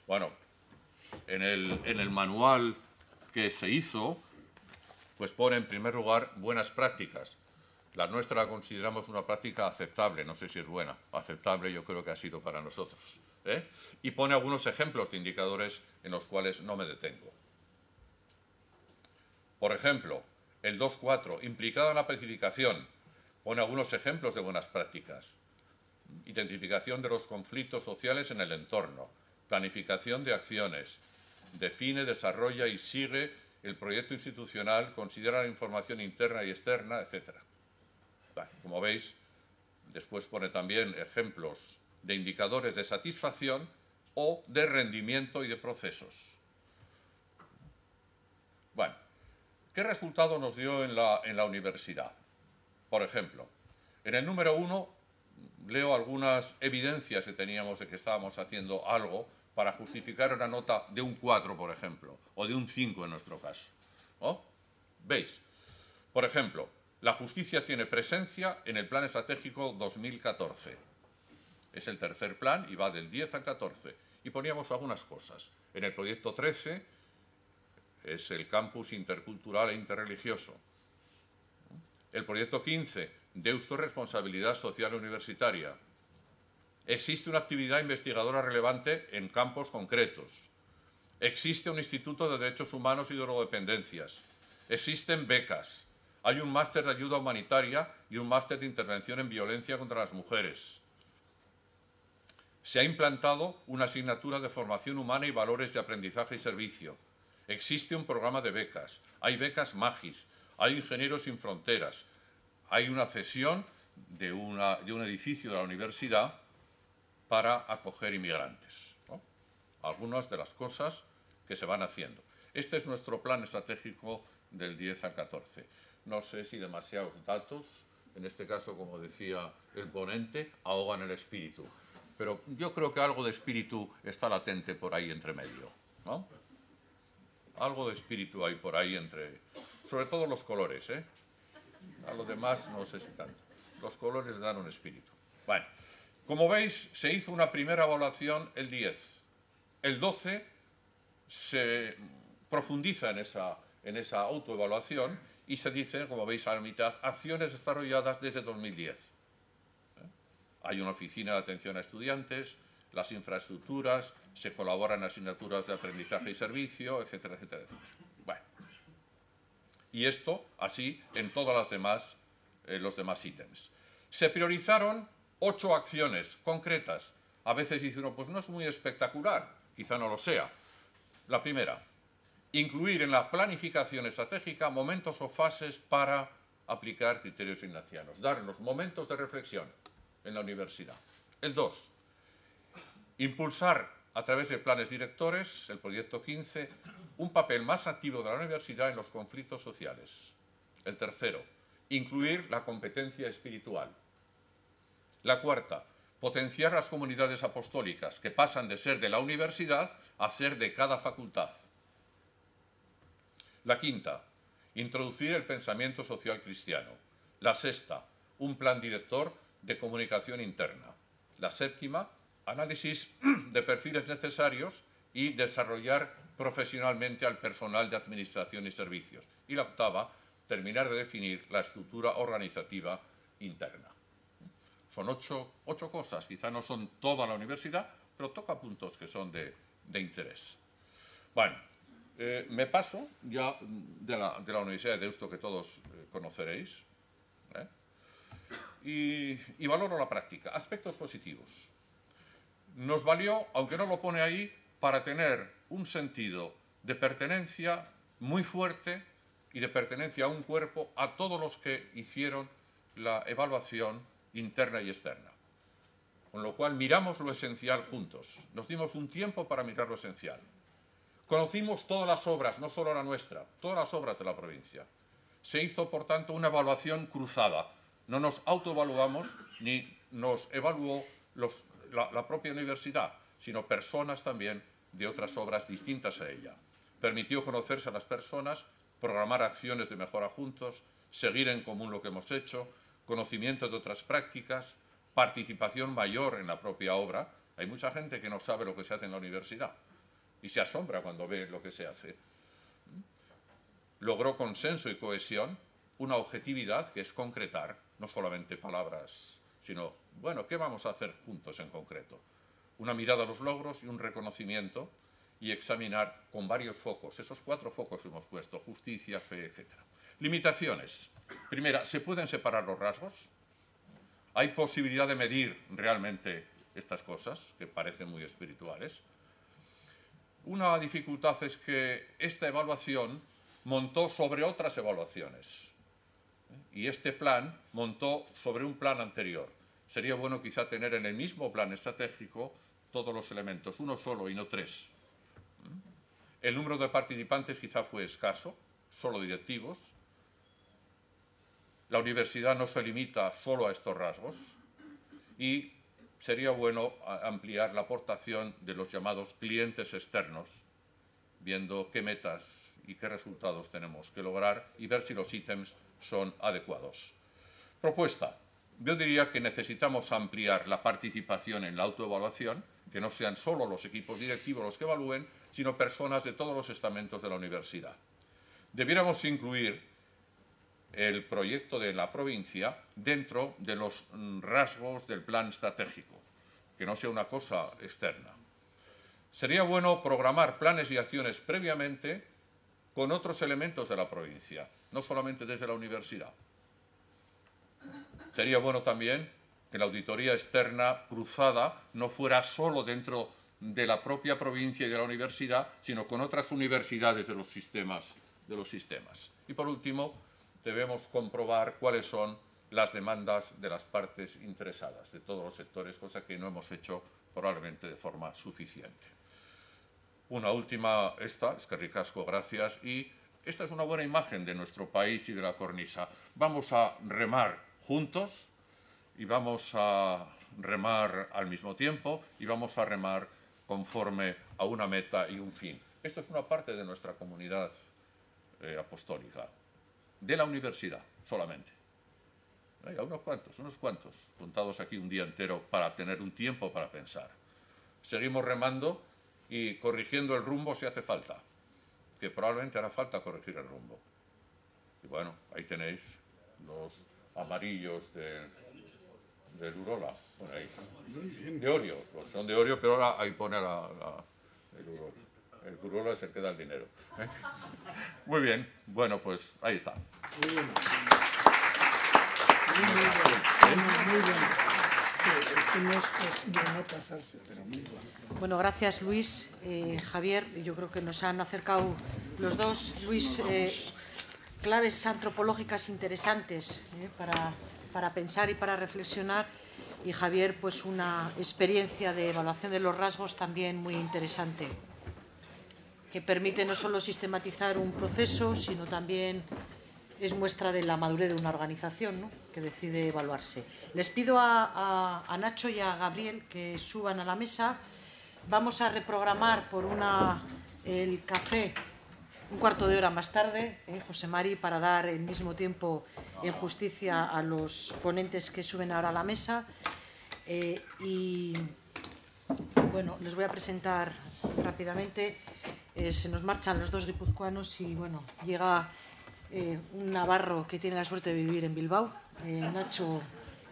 Bueno, en el manual que se hizo, pues pone en primer lugar buenas prácticas. La nuestra la consideramos una práctica aceptable, no sé si es buena, aceptable yo creo que ha sido para nosotros. Y pone algunos ejemplos de indicadores en los cuales no me detengo. Por ejemplo, el 2.4, implicado en la pacificación, pone algunos ejemplos de buenas prácticas. Identificación de los conflictos sociales en el entorno, planificación de acciones, define, desarrolla y sigue el proyecto institucional, considera la información interna y externa, etc. Bueno, como veis, después pone también ejemplos de indicadores de satisfacción o de rendimiento y de procesos. Bueno, ¿qué resultado nos dio en la universidad? Por ejemplo, en el número 1 leo algunas evidencias que teníamos de que estábamos haciendo algo para justificar una nota de un 4, por ejemplo, o de un 5 en nuestro caso. ¿Oh? ¿Veis? Por ejemplo, la justicia tiene presencia en el Plan Estratégico 2014. Es el tercer plan y va del 10 al 14. Y poníamos algunas cosas. En el proyecto 13 es el campus intercultural e interreligioso. El proyecto 15, Deusto Responsabilidad Social Universitaria. Existe una actividad investigadora relevante en campos concretos. Existe un Instituto de Derechos Humanos y Drogodependencias. Existen becas. Hay un máster de ayuda humanitaria y un máster de intervención en violencia contra las mujeres. Se ha implantado una asignatura de formación humana y valores de aprendizaje y servicio. Existe un programa de becas. Hay becas Magis. Hay Ingenieros Sin Fronteras. Hay una cesión de un edificio de la universidad para acoger inmigrantes, ¿no? Algunas de las cosas que se van haciendo. Este es nuestro plan estratégico del 10 al 14. No sé si demasiados datos, en este caso, como decía el ponente, ahogan el espíritu. Pero yo creo que algo de espíritu está latente por ahí entre medio, ¿no? Algo de espíritu hay por ahí entre... Sobre todo los colores, ¿eh? A lo demás no sé si tanto. Los colores dan un espíritu. Bueno, como veis, se hizo una primera evaluación el 10. El 12 se profundiza en esa autoevaluación y se dice, como veis a la mitad, acciones desarrolladas desde 2010. Hay una oficina de atención a estudiantes, las infraestructuras, se colaboran en asignaturas de aprendizaje y servicio, etcétera, etcétera, etcétera. Bueno. Y esto así en todos los demás ítems. Se priorizaron 8 acciones concretas. A veces dice uno, pues no es muy espectacular, quizá no lo sea. La primera, incluir en la planificación estratégica momentos o fases para aplicar criterios ignacianos, darnos momentos de reflexión en la universidad. El 2, impulsar a través de planes directores, el proyecto 15, un papel más activo de la universidad en los conflictos sociales. El tercero, incluir la competencia espiritual. La cuarta, potenciar las comunidades apostólicas, que pasan de ser de la universidad a ser de cada facultad. La quinta, introducir el pensamiento social cristiano. La sexta, un plan director de comunicación interna. La séptima, análisis de perfiles necesarios y desarrollar profesionalmente al personal de administración y servicios. Y la octava, terminar de definir la estructura organizativa interna. Son ocho cosas, quizá no son toda la universidad, pero toca puntos que son de interés. Bueno, me paso ya de la Universidad de Deusto, que todos conoceréis, y valoro la práctica. Aspectos positivos. Nos valió, aunque no lo pone ahí, para tener un sentido de pertenencia muy fuerte y de pertenencia a un cuerpo a todos los que hicieron la evaluación interna y externa. Con lo cual miramos lo esencial juntos. Nos dimos un tiempo para mirar lo esencial. Conocimos todas las obras, no solo la nuestra, todas las obras de la provincia. Se hizo, por tanto, una evaluación cruzada. No nos autoevaluamos ni nos evaluó la propia universidad, sino personas también de otras obras distintas a ella. Permitió conocerse a las personas, programar acciones de mejora juntos, seguir en común lo que hemos hecho, conocimiento de otras prácticas, participación mayor en la propia obra. Hay mucha gente que no sabe lo que se hace en la universidad y se asombra cuando ve lo que se hace. Logró consenso y cohesión, una objetividad que es concretar, no solamente palabras, sino, bueno, ¿qué vamos a hacer juntos en concreto? Una mirada a los logros y un reconocimiento y examinar con varios focos. Esos 4 focos hemos puesto: justicia, fe, etc. Limitaciones. Primera, ¿se pueden separar los rasgos? ¿Hay posibilidad de medir realmente estas cosas, que parecen muy espirituales? Una dificultad es que esta evaluación montó sobre otras evaluaciones y este plan montó sobre un plan anterior. Sería bueno quizá tener en el mismo plan estratégico todos los elementos, uno solo y no 3. El número de participantes quizá fue escaso, solo directivos. La universidad no se limita solo a estos rasgos y sería bueno ampliar la aportación de los llamados clientes externos, viendo qué metas y qué resultados tenemos que lograr y ver si los ítems son adecuados. Propuesta. Yo diría que necesitamos ampliar la participación en la autoevaluación, que no sean solo los equipos directivos los que evalúen, sino personas de todos los estamentos de la universidad. Debiéramos incluir el proyecto de la provincia dentro de los rasgos del plan estratégico, que no sea una cosa externa. Sería bueno programar planes y acciones previamente con otros elementos de la provincia, no solamente desde la universidad. Sería bueno también que la auditoría externa cruzada no fuera solo dentro de la propia provincia y de la universidad, sino con otras universidades de los sistemas. Y por último, debemos comprobar cuáles son las demandas de las partes interesadas, de todos los sectores, cosa que no hemos hecho probablemente de forma suficiente. Una última, es que ricasco, gracias. Y esta es una buena imagen de nuestro país y de la cornisa. Vamos a remar juntos y vamos a remar al mismo tiempo y vamos a remar conforme a una meta y un fin. Esto es una parte de nuestra comunidad apostólica, de la universidad solamente. Hay unos cuantos, contados aquí un día entero para tener un tiempo para pensar. Seguimos remando y corrigiendo el rumbo si hace falta, que probablemente hará falta corregir el rumbo. Y bueno, ahí tenéis los amarillos del Urola, bueno, ahí, de Orio, los son de Orio, pero ahora ahí pone el Urola. El Urola es el que da el dinero. Muy bien, bueno, pues ahí está. Muy bien. No es posible no pasarse, pero muy bien. Bueno, gracias Luis, Javier. Yo creo que nos han acercado los dos, Luis, claves antropológicas interesantes para pensar y para reflexionar. Y Javier, pues una experiencia de evaluación de los rasgos también muy interesante, que permite no solo sistematizar un proceso, sino también es muestra de la madurez de una organización, ¿no?, que decide evaluarse. Les pido a Nacho y a Gabriel que suban a la mesa. Vamos a reprogramar por el café un cuarto de hora más tarde, José Mari, para dar el mismo tiempo en justicia a los ponentes que suben ahora a la mesa. Y bueno, les voy a presentar rápidamente. Se nos marchan los dos guipuzcoanos y bueno, llega un navarro que tiene la suerte de vivir en Bilbao, Nacho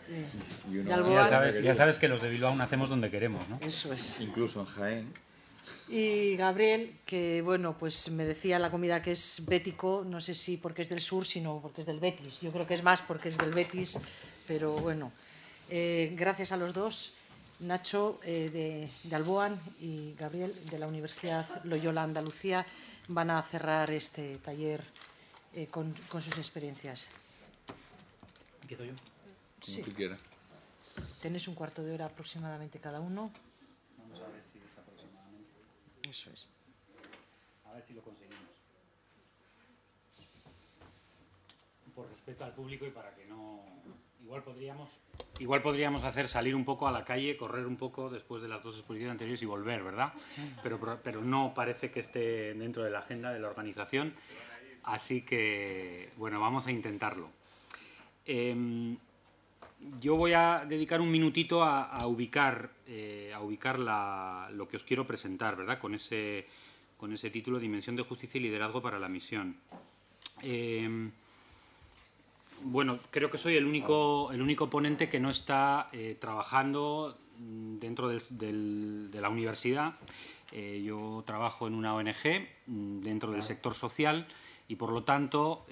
de Alboan. Ya sabes que los de Bilbao nacemos donde queremos, ¿no? Eso es. Incluso en Jaén. Y Gabriel, que bueno, pues me decía la comida que es bético, no sé si porque es del sur, sino porque es del Betis. Yo creo que es más porque es del Betis, pero bueno, gracias a los dos. Nacho de Alboan y Gabriel de la Universidad Loyola Andalucía van a cerrar este taller con sus experiencias. ¿Empiezo yo? Sí. Como tú quieras. Tenéis un cuarto de hora aproximadamente cada uno. Vamos a ver si es aproximadamente. Eso es. A ver si lo conseguimos. Por respeto al público y para que no... Igual podríamos hacer salir un poco a la calle, correr un poco después de las dos exposiciones anteriores y volver, ¿verdad? Pero no parece que esté dentro de la agenda de la organización, así que, bueno, vamos a intentarlo. Yo voy a dedicar un minutito a ubicar lo que os quiero presentar, ¿verdad? Con ese título, Dimensión de Justicia y Liderazgo para la Misión. Bueno, creo que soy el único ponente que no está trabajando dentro de la universidad. Yo trabajo en una ONG dentro del sector social y, por lo tanto,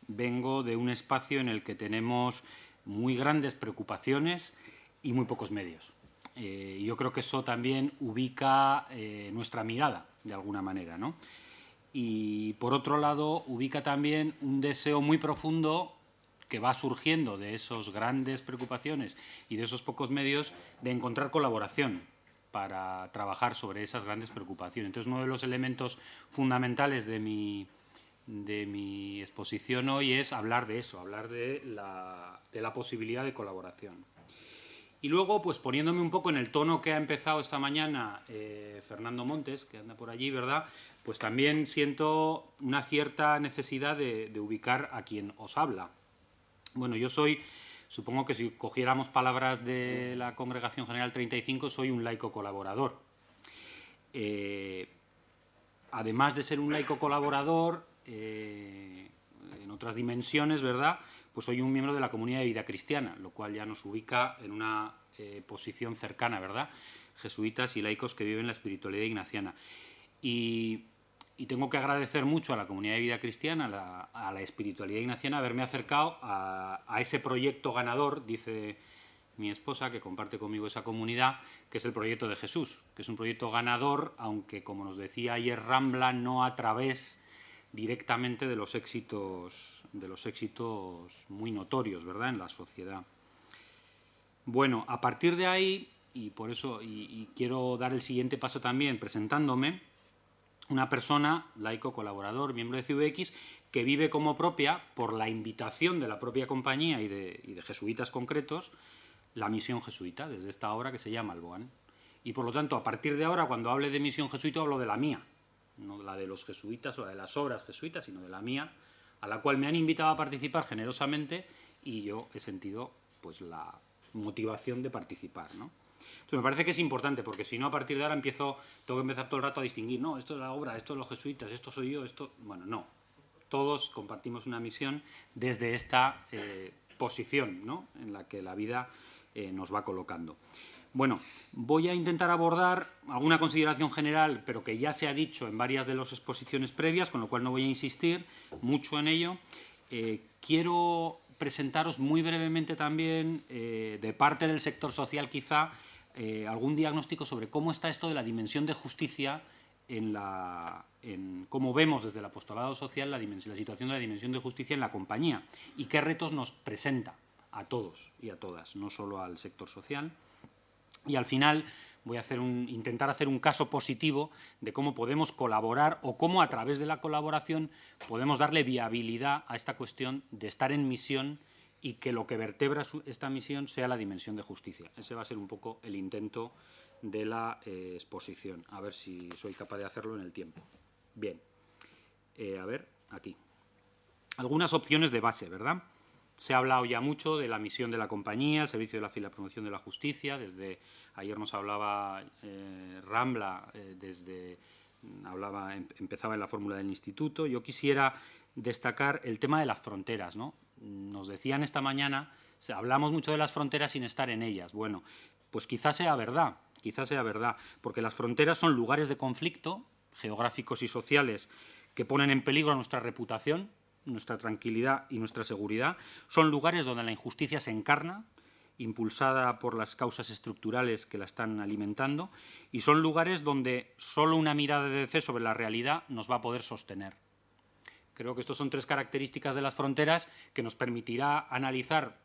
vengo de un espacio en el que tenemos muy grandes preocupaciones y muy pocos medios. Yo creo que eso también ubica nuestra mirada, de alguna manera, ¿no? Y, por otro lado, ubica también un deseo muy profundo que va surgiendo de esas grandes preocupaciones y de esos pocos medios de encontrar colaboración para trabajar sobre esas grandes preocupaciones. Entonces, uno de los elementos fundamentales de mi exposición hoy es hablar de eso, hablar de la posibilidad de colaboración. Y luego, pues poniéndome un poco en el tono que ha empezado esta mañana Fernando Montes, que anda por allí, ¿verdad?, pues también siento una cierta necesidad de ubicar a quien os habla. Bueno, yo supongo que si cogiéramos palabras de la Congregación General 35, soy un laico colaborador. Además de ser un laico colaborador, en otras dimensiones, ¿verdad?, pues soy un miembro de la Comunidad de Vida Cristiana, lo cual ya nos ubica en una posición cercana, ¿verdad?, jesuitas y laicos que viven la espiritualidad ignaciana. Y tengo que agradecer mucho a la Comunidad de Vida Cristiana, a la espiritualidad ignaciana, haberme acercado a ese proyecto ganador, dice mi esposa, que comparte conmigo esa comunidad, que es el proyecto de Jesús, que es un proyecto ganador, aunque, como nos decía ayer Rambla, no a través directamente de los éxitos muy notorios, ¿verdad?, en la sociedad. Bueno, a partir de ahí, y por eso y quiero dar el siguiente paso también presentándome, una persona, laico, colaborador, miembro de CVX, que vive como propia, por la invitación de la propia compañía y de jesuitas concretos, la misión jesuita, desde esta obra que se llama Alboan. Y, por lo tanto, a partir de ahora, cuando hable de misión jesuita, hablo de la mía, no la de los jesuitas o la de las obras jesuitas, sino de la mía, a la cual me han invitado a participar generosamente y yo he sentido, pues, la motivación de participar, ¿no? Entonces, me parece que es importante, porque si no, a partir de ahora tengo que empezar todo el rato a distinguir, no, esto es la obra, esto es los jesuitas, esto soy yo, esto... Bueno, no. Todos compartimos una misión desde esta posición, ¿no?, en la que la vida nos va colocando. Bueno, voy a intentar abordar alguna consideración general, pero que ya se ha dicho en varias de las exposiciones previas, con lo cual no voy a insistir mucho en ello. Quiero presentaros muy brevemente también, de parte del sector social quizá, algún diagnóstico sobre cómo está esto de la dimensión de justicia en cómo vemos desde el apostolado social la situación de la dimensión de justicia en la compañía y qué retos nos presenta a todos y a todas, no solo al sector social. Y al final voy a intentar hacer un caso positivo de cómo podemos colaborar o cómo a través de la colaboración podemos darle viabilidad a esta cuestión de estar en misión y que lo que vertebra esta misión sea la dimensión de justicia. Ese va a ser un poco el intento de la exposición. A ver si soy capaz de hacerlo en el tiempo. Bien. A ver, aquí. Algunas opciones de base, ¿verdad? Se ha hablado ya mucho de la misión de la compañía, el servicio de la fe y la promoción de la justicia. Desde ayer nos hablaba Rambla, empezaba en la fórmula del instituto. Yo quisiera destacar el tema de las fronteras, ¿no? Nos decían esta mañana, hablamos mucho de las fronteras sin estar en ellas. Bueno, pues quizás sea verdad, porque las fronteras son lugares de conflicto geográficos y sociales que ponen en peligro nuestra reputación, nuestra tranquilidad y nuestra seguridad. Son lugares donde la injusticia se encarna, impulsada por las causas estructurales que la están alimentando, y son lugares donde solo una mirada de fe sobre la realidad nos va a poder sostener. Creo que estas son tres características de las fronteras que nos permitirá analizar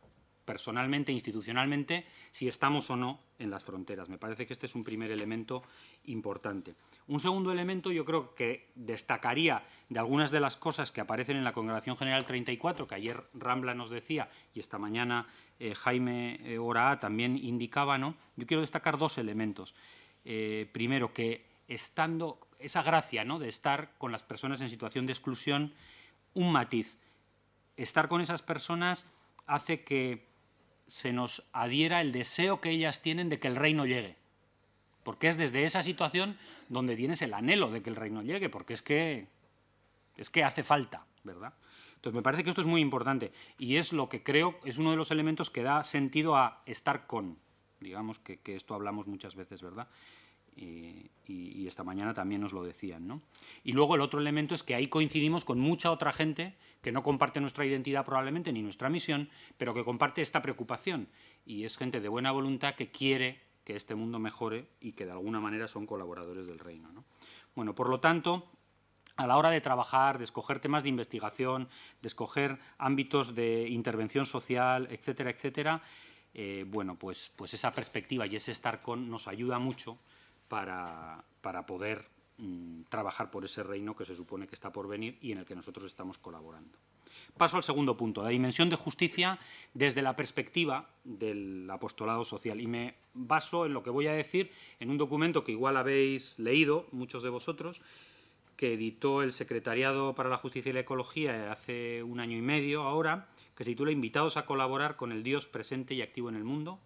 personalmente e institucionalmente si estamos o no en las fronteras. Me parece que este es un primer elemento importante. Un segundo elemento yo creo que destacaría de algunas de las cosas que aparecen en la Congregación General 34, que ayer Rambla nos decía y esta mañana Jaime Oraá también indicaba, ¿no? Yo quiero destacar dos elementos. Primero, que estando esa gracia, ¿no?, de estar con las personas en situación de exclusión, un matiz. Estar con esas personas hace que se nos adhiera el deseo que ellas tienen de que el reino llegue. Porque es desde esa situación donde tienes el anhelo de que el reino llegue, porque es que hace falta, ¿verdad? Entonces, me parece que esto es muy importante y es lo que creo, es uno de los elementos que da sentido a estar con. Digamos que esto hablamos muchas veces, ¿verdad? Y esta mañana también nos lo decían, ¿no? Y luego el otro elemento es que ahí coincidimos con mucha otra gente que no comparte nuestra identidad probablemente ni nuestra misión, pero que comparte esta preocupación. Y es gente de buena voluntad que quiere que este mundo mejore y que de alguna manera son colaboradores del reino, ¿no? Bueno, por lo tanto, a la hora de trabajar, de escoger temas de investigación, de escoger ámbitos de intervención social, etcétera, etcétera, bueno, pues esa perspectiva y ese estar con nos ayuda mucho para poder trabajar por ese reino que se supone que está por venir y en el que nosotros estamos colaborando. Paso al segundo punto, la dimensión de justicia desde la perspectiva del apostolado social. Y me baso en lo que voy a decir en un documento que igual habéis leído, muchos de vosotros, que editó el Secretariado para la Justicia y la Ecología hace un año y medio ahora, que se titula Invitados a colaborar con el Dios presente y activo en el mundo,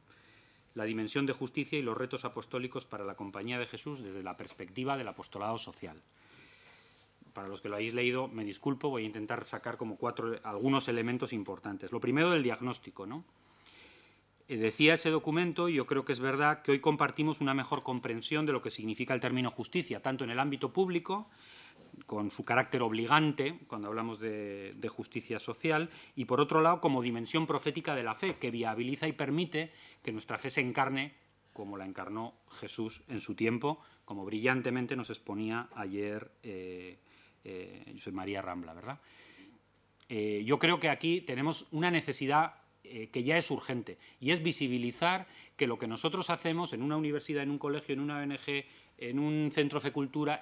la dimensión de justicia y los retos apostólicos para la Compañía de Jesús desde la perspectiva del apostolado social. Para los que lo hayáis leído, me disculpo, voy a intentar sacar como algunos elementos importantes. Lo primero, del diagnóstico, ¿no? Decía ese documento, y yo creo que es verdad, que hoy compartimos una mejor comprensión de lo que significa el término justicia, tanto en el ámbito público, con su carácter obligante, cuando hablamos de justicia social, y por otro lado como dimensión profética de la fe, que viabiliza y permite que nuestra fe se encarne como la encarnó Jesús en su tiempo, como brillantemente nos exponía ayer José María Rambla, ¿verdad? Yo creo que aquí tenemos una necesidad que ya es urgente, y es visibilizar que lo que nosotros hacemos en una universidad, en un colegio, en una ONG, en un centro de cultura,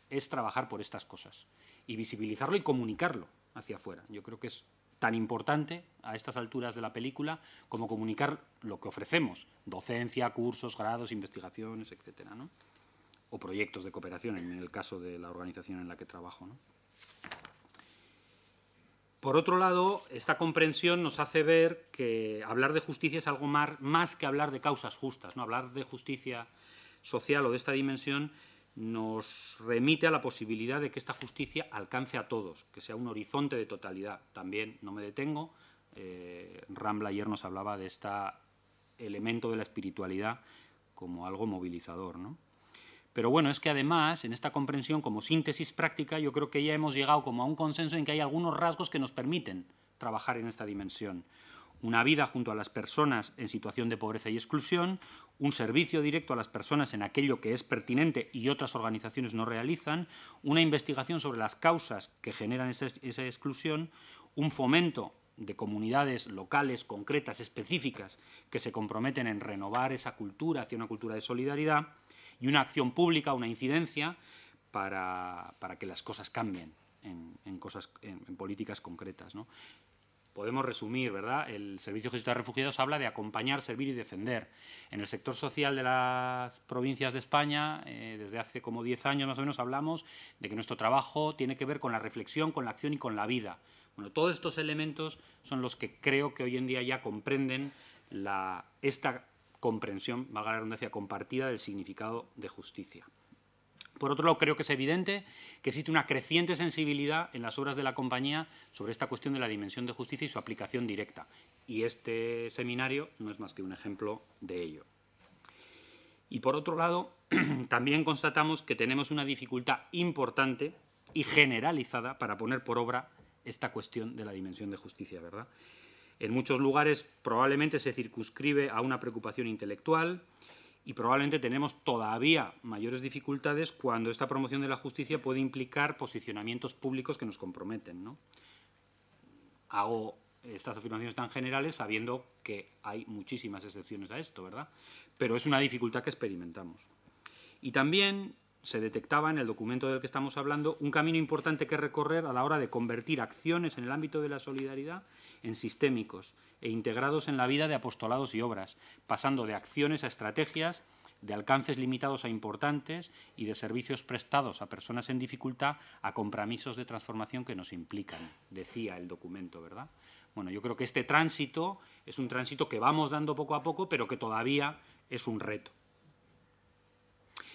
es trabajar por estas cosas y visibilizarlo y comunicarlo hacia afuera. Yo creo que es tan importante a estas alturas de la película como comunicar lo que ofrecemos, docencia, cursos, grados, investigaciones, etcétera, ¿no? O proyectos de cooperación, en el caso de la organización en la que trabajo, ¿no? Por otro lado, esta comprensión nos hace ver que hablar de justicia es algo más que hablar de causas justas, ¿no? Hablar de justicia social o de esta dimensión nos remite a la posibilidad de que esta justicia alcance a todos, que sea un horizonte de totalidad. También, no me detengo, Rambla ayer nos hablaba de este elemento de la espiritualidad como algo movilizador, ¿no? Pero bueno, es que además, en esta comprensión como síntesis práctica, yo creo que ya hemos llegado como a un consenso en que hay algunos rasgos que nos permiten trabajar en esta dimensión. Una vida junto a las personas en situación de pobreza y exclusión, un servicio directo a las personas en aquello que es pertinente y otras organizaciones no realizan, una investigación sobre las causas que generan esa exclusión, un fomento de comunidades locales, concretas, específicas, que se comprometen en renovar esa cultura hacia una cultura de solidaridad, y una acción pública, una incidencia para que las cosas cambien en políticas concretas, ¿no? Podemos resumir, ¿verdad? El Servicio de Gestión de Refugiados habla de acompañar, servir y defender. En el sector social de las provincias de España, desde hace como 10 años más o menos, hablamos de que nuestro trabajo tiene que ver con la reflexión, con la acción y con la vida. Bueno, todos estos elementos son los que creo que hoy en día ya comprenden esta comprensión, valga la redundancia, compartida del significado de justicia. Por otro lado, creo que es evidente que existe una creciente sensibilidad en las obras de la compañía sobre esta cuestión de la dimensión de justicia y su aplicación directa. Y este seminario no es más que un ejemplo de ello. Y por otro lado, también constatamos que tenemos una dificultad importante y generalizada para poner por obra esta cuestión de la dimensión de justicia, ¿verdad? En muchos lugares probablemente se circunscribe a una preocupación intelectual y probablemente tenemos todavía mayores dificultades cuando esta promoción de la justicia puede implicar posicionamientos públicos que nos comprometen, ¿no? Hago estas afirmaciones tan generales sabiendo que hay muchísimas excepciones a esto, ¿verdad? Pero es una dificultad que experimentamos. Y también se detectaba en el documento del que estamos hablando un camino importante que recorrer a la hora de convertir acciones en el ámbito de la solidaridad en sistémicos e integrados en la vida de apostolados y obras, pasando de acciones a estrategias, de alcances limitados a importantes y de servicios prestados a personas en dificultad a compromisos de transformación que nos implican, decía el documento, ¿verdad? Bueno, yo creo que este tránsito es un tránsito que vamos dando poco a poco, pero que todavía es un reto.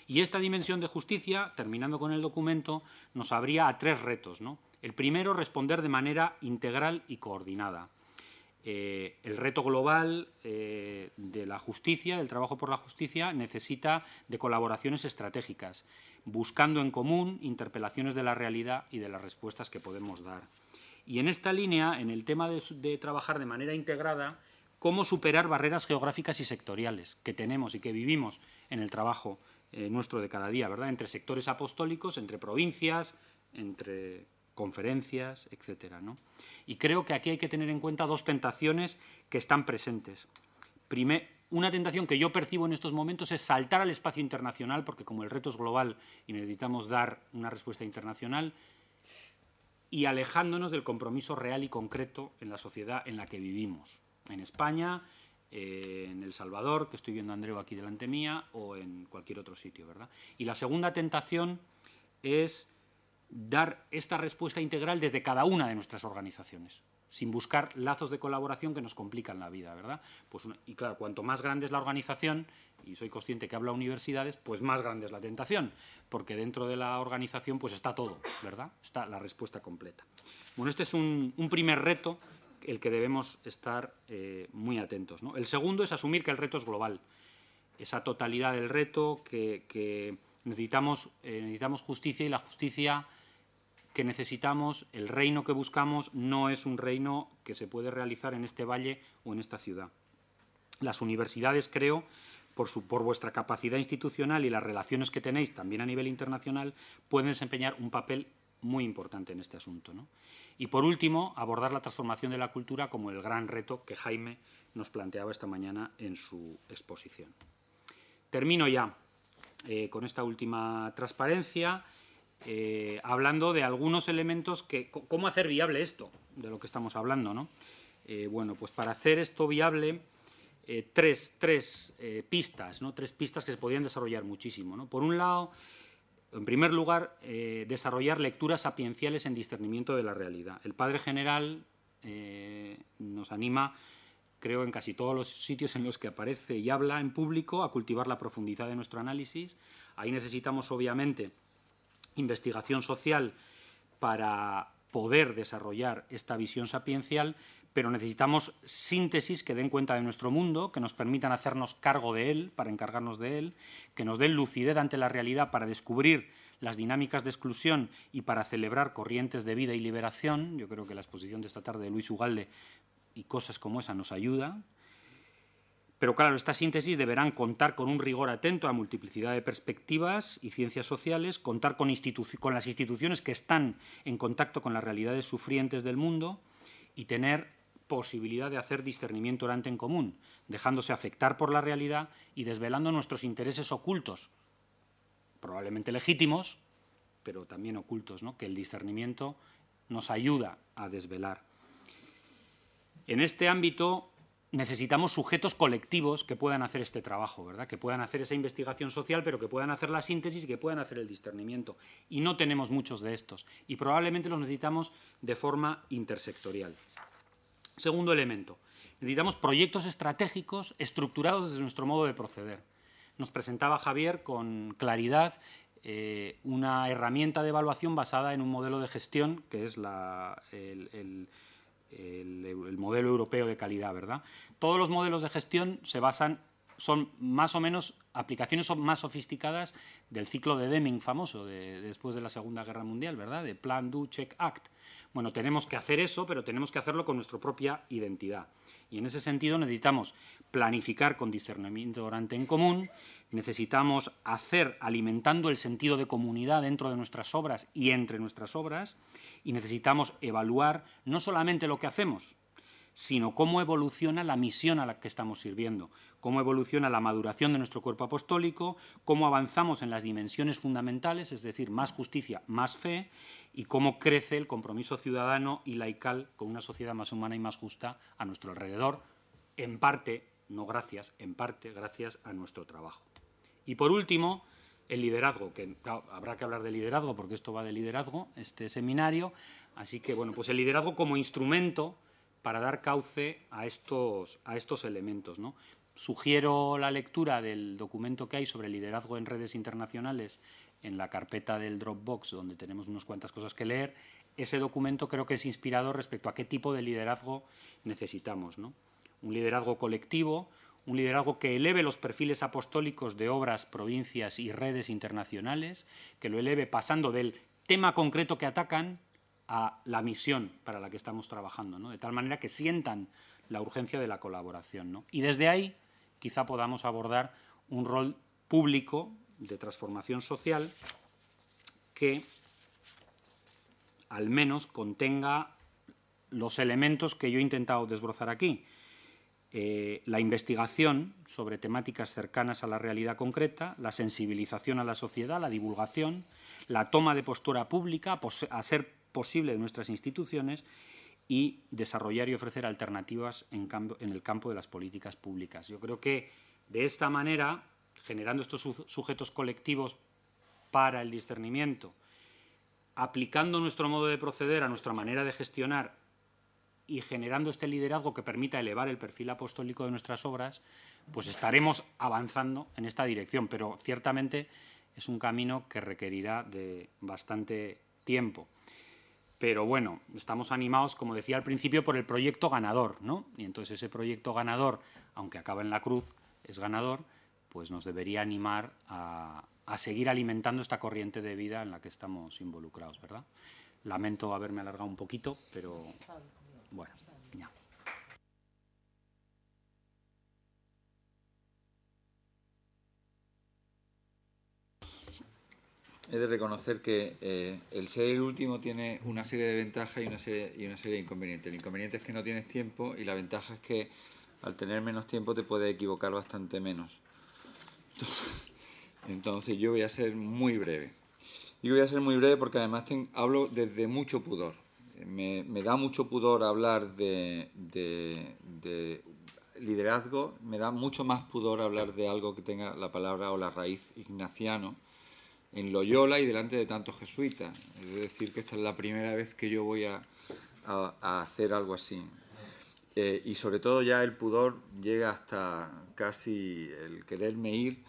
Y esta dimensión de justicia, terminando con el documento, nos abría a 3 retos, ¿no? El primero, responder de manera integral y coordinada. El reto global de la justicia, del trabajo por la justicia, necesita de colaboraciones estratégicas, buscando en común interpelaciones de la realidad y de las respuestas que podemos dar. Y en esta línea, en el tema de trabajar de manera integrada, cómo superar barreras geográficas y sectoriales que tenemos y que vivimos en el trabajo nuestro de cada día, ¿verdad? Entre sectores apostólicos, entre provincias, entre conferencias, etcétera, ¿no? Y creo que aquí hay que tener en cuenta 2 tentaciones que están presentes. Una tentación que yo percibo en estos momentos es saltar al espacio internacional, porque como el reto es global y necesitamos dar una respuesta internacional, y alejándonos del compromiso real y concreto en la sociedad en la que vivimos, en España, en El Salvador, que estoy viendo a Andreu aquí delante mía, o en cualquier otro sitio, ¿verdad? Y la segunda tentación es dar esta respuesta integral desde cada una de nuestras organizaciones, sin buscar lazos de colaboración que nos complican la vida, ¿verdad? Pues y claro, cuanto más grande es la organización, y soy consciente que hablo a universidades, pues más grande es la tentación, porque dentro de la organización pues está todo, ¿verdad? Está la respuesta completa. Bueno, este es un primer reto el que debemos estar muy atentos, ¿no? El segundo es asumir que el reto es global, esa totalidad del reto, que necesitamos justicia, y la justicia que necesitamos, el reino que buscamos, no es un reino que se puede realizar en este valle o en esta ciudad. Las universidades, creo, por vuestra capacidad institucional y las relaciones que tenéis también a nivel internacional, pueden desempeñar un papel muy importante en este asunto, ¿no? Y por último, abordar la transformación de la cultura como el gran reto que Jaime nos planteaba esta mañana en su exposición. Termino ya con esta última transparencia, hablando de algunos elementos que... ¿Cómo hacer viable esto de lo que estamos hablando, ¿no? Bueno, pues para hacer esto viable, tres pistas, ¿no? 3 pistas que se podrían desarrollar muchísimo, ¿no? Por un lado, En primer lugar, desarrollar lecturas sapienciales en discernimiento de la realidad. El Padre General nos anima, creo, en casi todos los sitios en los que aparece y habla en público, a cultivar la profundidad de nuestro análisis. Ahí necesitamos, obviamente, investigación social para poder desarrollar esta visión sapiencial, pero necesitamos síntesis que den cuenta de nuestro mundo, que nos permitan hacernos cargo de él, para encargarnos de él, que nos den lucidez ante la realidad para descubrir las dinámicas de exclusión y para celebrar corrientes de vida y liberación. Yo creo que la exposición de esta tarde de Luis Ugalde y cosas como esa nos ayudan. Pero claro, estas síntesis deberán contar con un rigor atento a multiplicidad de perspectivas y ciencias sociales, contar con las instituciones que están en contacto con las realidades sufrientes del mundo y tener posibilidad de hacer discernimiento orante en común, dejándose afectar por la realidad y desvelando nuestros intereses ocultos, probablemente legítimos, pero también ocultos, ¿no?, que el discernimiento nos ayuda a desvelar. En este ámbito necesitamos sujetos colectivos que puedan hacer este trabajo, ¿verdad?, que puedan hacer esa investigación social, pero que puedan hacer la síntesis y que puedan hacer el discernimiento. Y no tenemos muchos de estos, y probablemente los necesitamos de forma intersectorial. Segundo elemento, necesitamos proyectos estratégicos estructurados desde nuestro modo de proceder. Nos presentaba Javier con claridad una herramienta de evaluación basada en un modelo de gestión que es el modelo europeo de calidad, ¿verdad? Todos los modelos de gestión son más o menos aplicaciones más sofisticadas del ciclo de Deming famoso, después de la Segunda Guerra Mundial, ¿verdad?, de Plan, Do, Check, Act. Bueno, tenemos que hacer eso, pero tenemos que hacerlo con nuestra propia identidad. Y en ese sentido necesitamos planificar con discernimiento orante en común, necesitamos hacer alimentando el sentido de comunidad dentro de nuestras obras y entre nuestras obras, y necesitamos evaluar no solamente lo que hacemos, sino cómo evoluciona la misión a la que estamos sirviendo, cómo evoluciona la maduración de nuestro cuerpo apostólico, cómo avanzamos en las dimensiones fundamentales, es decir, más justicia, más fe, y cómo crece el compromiso ciudadano y laical con una sociedad más humana y más justa a nuestro alrededor, en parte, no gracias, en parte gracias a nuestro trabajo. Y por último, el liderazgo, que claro, habrá que hablar de liderazgo porque esto va de liderazgo, este seminario, así que bueno, pues el liderazgo como instrumento para dar cauce a estos elementos, ¿no? Sugiero la lectura del documento que hay sobre liderazgo en redes internacionales en la carpeta del Dropbox, donde tenemos unas cuantas cosas que leer. Ese documento creo que es inspirador respecto a qué tipo de liderazgo necesitamos, ¿no? Un liderazgo colectivo, un liderazgo que eleve los perfiles apostólicos de obras, provincias y redes internacionales, que lo eleve pasando del tema concreto que atacan a la misión para la que estamos trabajando, ¿no?, de tal manera que sientan la urgencia de la colaboración, ¿no? Y desde ahí quizá podamos abordar un rol público de transformación social que al menos contenga los elementos que yo he intentado desbrozar aquí. La investigación sobre temáticas cercanas a la realidad concreta, la sensibilización a la sociedad, la divulgación, la toma de postura pública a ser posible de nuestras instituciones y desarrollar y ofrecer alternativas en el campo de las políticas públicas. Yo creo que de esta manera, generando estos sujetos colectivos para el discernimiento, aplicando nuestro modo de proceder a nuestra manera de gestionar y generando este liderazgo que permita elevar el perfil apostólico de nuestras obras, pues estaremos avanzando en esta dirección, pero ciertamente es un camino que requerirá de bastante tiempo. Pero bueno, estamos animados, como decía al principio, por el proyecto ganador, ¿no? Y entonces ese proyecto ganador, aunque acaba en la cruz, es ganador, pues nos debería animar a seguir alimentando esta corriente de vida en la que estamos involucrados, ¿verdad? Lamento haberme alargado un poquito, pero bueno, ya. He de reconocer que el ser el último tiene una serie de ventajas y una serie de inconvenientes. El inconveniente es que no tienes tiempo y la ventaja es que al tener menos tiempo te puedes equivocar bastante menos. Entonces yo voy a ser muy breve. Y voy a ser muy breve porque además hablo desde mucho pudor. Me da mucho pudor hablar de liderazgo, me da mucho más pudor hablar de algo que tenga la palabra o la raíz ignaciano, en Loyola y delante de tantos jesuitas. Es decir, que esta es la primera vez que yo voy a hacer algo así. Y sobre todo ya el pudor llega hasta casi el quererme ir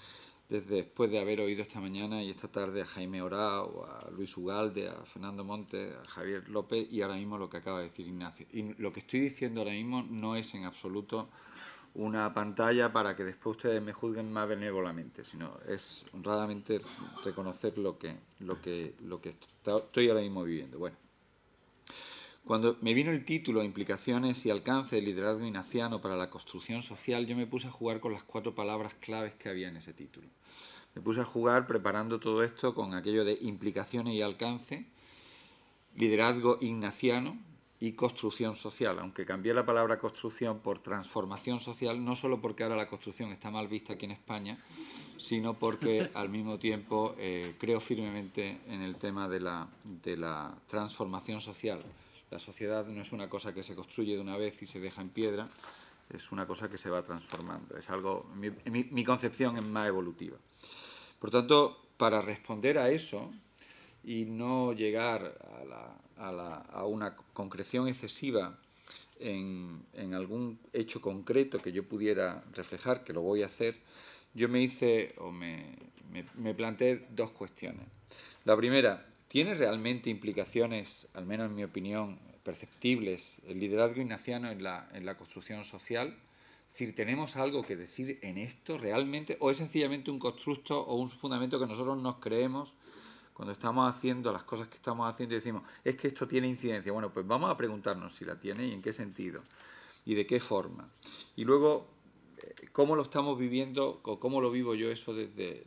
desde después de haber oído esta mañana y esta tarde a Jaime Orao, a Luis Ugalde, a Fernando Montes, a Javier López y ahora mismo lo que acaba de decir Ignacio. Y lo que estoy diciendo ahora mismo no es en absoluto una pantalla para que después ustedes me juzguen más benévolamente, sino es honradamente reconocer lo que estoy ahora mismo viviendo. Bueno, cuando me vino el título Implicaciones y alcance del liderazgo ignaciano para la construcción social, yo me puse a jugar con las 4 palabras claves que había en ese título. Me puse a jugar preparando todo esto con aquello de implicaciones y alcance, liderazgo ignaciano y construcción social, aunque cambié la palabra construcción por transformación social, no solo porque ahora la construcción está mal vista aquí en España, sino porque al mismo tiempo creo firmemente en el tema de la transformación social. La sociedad no es una cosa que se construye de una vez y se deja en piedra, es una cosa que se va transformando. Es algo, mi concepción es más evolutiva. Por tanto, para responder a eso y no llegar a una concreción excesiva en algún hecho concreto que yo pudiera reflejar, que lo voy a hacer, yo me planteé 2 cuestiones. La primera, ¿tiene realmente implicaciones, al menos en mi opinión, perceptibles, el liderazgo ignaciano en la construcción social? Es decir, ¿tenemos algo que decir en esto realmente? ¿O es sencillamente un constructo o un fundamento que nosotros nos creemos cuando estamos haciendo las cosas que estamos haciendo y decimos, es que esto tiene incidencia? Bueno, pues vamos a preguntarnos si la tiene y en qué sentido y de qué forma. Y luego, ¿cómo lo estamos viviendo o cómo lo vivo yo eso desde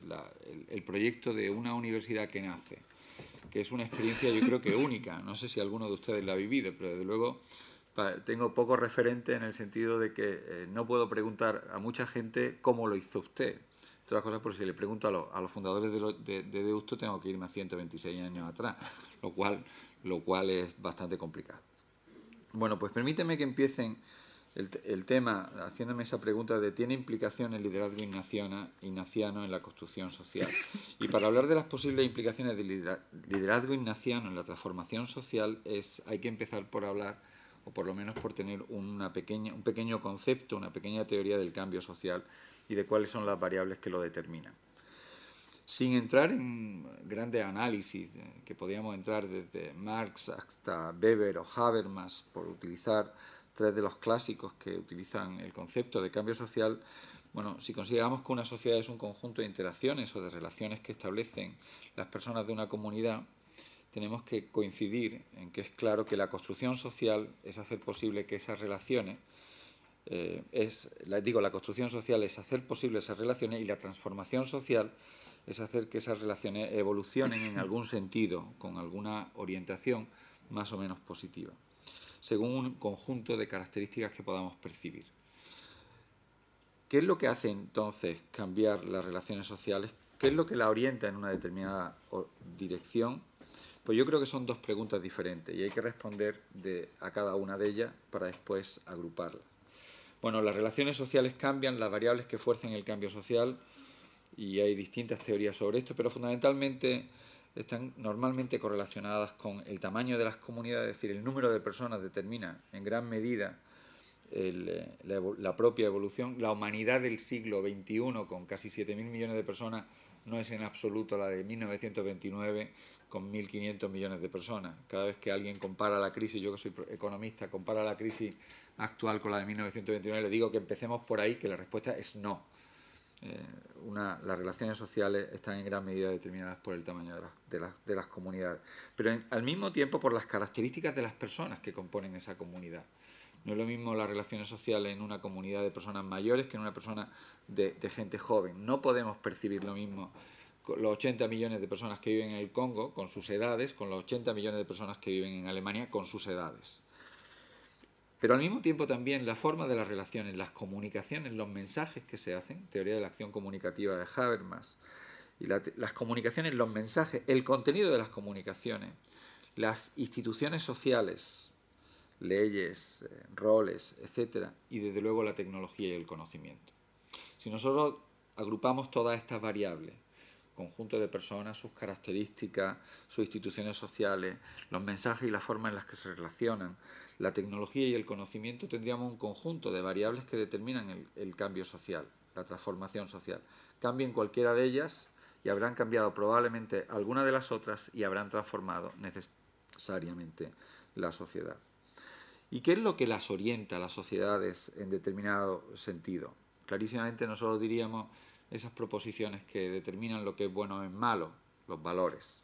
el proyecto de una universidad que nace? Que es una experiencia yo creo que única. No sé si alguno de ustedes la ha vivido, pero desde luego tengo poco referente en el sentido de que no puedo preguntar a mucha gente cómo lo hizo usted. Otras cosas, por si le pregunto a los fundadores de Deusto, tengo que irme a 126 años atrás, lo cual es bastante complicado. Bueno, pues permíteme que empiecen el tema haciéndome esa pregunta de ¿tiene implicación el liderazgo ignaciano en la construcción social? Y para hablar de las posibles implicaciones del liderazgo ignaciano en la transformación social hay que empezar por hablar, o por lo menos por tener un pequeño concepto, una pequeña teoría del cambio social y de cuáles son las variables que lo determinan. Sin entrar en grandes análisis, que podíamos entrar desde Marx hasta Weber o Habermas, por utilizar 3 de los clásicos que utilizan el concepto de cambio social, bueno, si consideramos que una sociedad es un conjunto de interacciones o de relaciones que establecen las personas de una comunidad, tenemos que coincidir en que es claro que la construcción social es hacer posible que esas relaciones, la construcción social es hacer posible esas relaciones y la transformación social es hacer que esas relaciones evolucionen en algún sentido, con alguna orientación más o menos positiva, según un conjunto de características que podamos percibir. ¿Qué es lo que hace entonces cambiar las relaciones sociales? ¿Qué es lo que la orienta en una determinada dirección? Pues yo creo que son 2 preguntas diferentes y hay que responder a cada una de ellas para después agruparlas. Bueno, las relaciones sociales cambian, las variables que fuercen el cambio social, y hay distintas teorías sobre esto, pero fundamentalmente están normalmente correlacionadas con el tamaño de las comunidades, es decir, el número de personas determina en gran medida la propia evolución. La humanidad del siglo XXI, con casi 7.000 millones de personas, no es en absoluto la de 1929, con 1.500 millones de personas. Cada vez que alguien compara la crisis, yo que soy economista, compara la crisis actual con la de 1929, le digo que empecemos por ahí, que la respuesta es no. Las relaciones sociales están en gran medida determinadas por el tamaño de las comunidades, pero al mismo tiempo por las características de las personas que componen esa comunidad. No es lo mismo las relaciones sociales en una comunidad de personas mayores que en una persona de gente joven. No podemos percibir lo mismo los 80 millones de personas que viven en el Congo con sus edades, con los 80 millones de personas que viven en Alemania con sus edades. Pero al mismo tiempo también la forma de las relaciones, las comunicaciones, los mensajes que se hacen, teoría de la acción comunicativa de Habermas, y las comunicaciones, los mensajes, el contenido de las comunicaciones, las instituciones sociales, leyes, roles, etcétera, y desde luego la tecnología y el conocimiento. Si nosotros agrupamos todas estas variables, conjunto de personas, sus características, sus instituciones sociales, los mensajes y la forma en las que se relacionan, la tecnología y el conocimiento, tendríamos un conjunto de variables que determinan el cambio social, la transformación social. Cambien cualquiera de ellas y habrán cambiado probablemente alguna de las otras y habrán transformado necesariamente la sociedad. ¿Y qué es lo que las orienta a las sociedades en determinado sentido? Clarísimamente nosotros diríamos esas proposiciones que determinan lo que es bueno o es malo, los valores.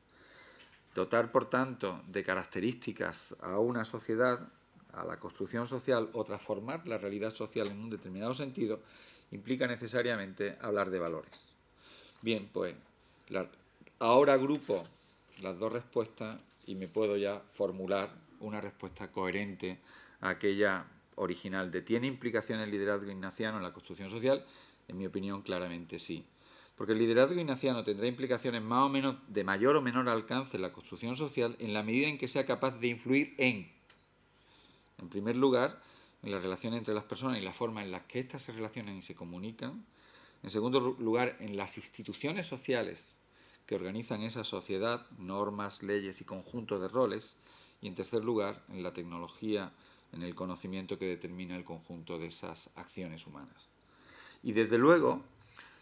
Dotar, por tanto, de características a una sociedad, a la construcción social, o transformar la realidad social en un determinado sentido, implica necesariamente hablar de valores. Bien, pues ahora agrupo las dos respuestas y me puedo ya formular una respuesta coherente a aquella original de ¿tiene implicación el liderazgo ignaciano en la construcción social? En mi opinión, claramente sí. Porque el liderazgo ignaciano tendrá implicaciones más o menos de mayor o menor alcance en la construcción social en la medida en que sea capaz de influir en primer lugar, en la relación entre las personas y la forma en la que éstas se relacionan y se comunican. En segundo lugar, en las instituciones sociales que organizan esa sociedad, normas, leyes y conjuntos de roles. Y en tercer lugar, en la tecnología, en el conocimiento que determina el conjunto de esas acciones humanas. Y desde luego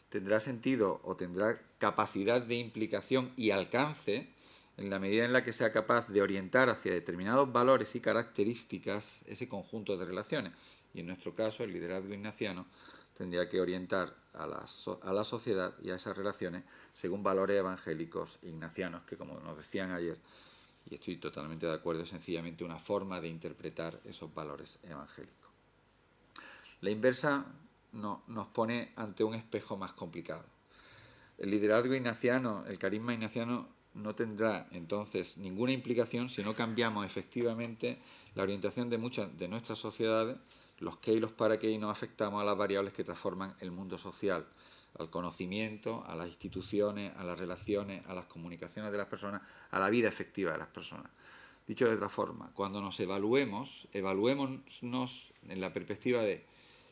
tendrá sentido o tendrá capacidad de implicación y alcance en la medida en la que sea capaz de orientar hacia determinados valores y características ese conjunto de relaciones. Y en nuestro caso, el liderazgo ignaciano tendría que orientar a la sociedad y a esas relaciones según valores evangélicos ignacianos, que como nos decían ayer, y estoy totalmente de acuerdo, es sencillamente una forma de interpretar esos valores evangélicos. La inversa nos pone ante un espejo más complicado. El liderazgo ignaciano, el carisma ignaciano, no tendrá entonces ninguna implicación si no cambiamos efectivamente la orientación de muchas de nuestras sociedades, los qué y los para qué, y no afectamos a las variables que transforman el mundo social, al conocimiento, a las instituciones, a las relaciones, a las comunicaciones de las personas, a la vida efectiva de las personas. Dicho de otra forma, cuando nos evaluémonos en la perspectiva de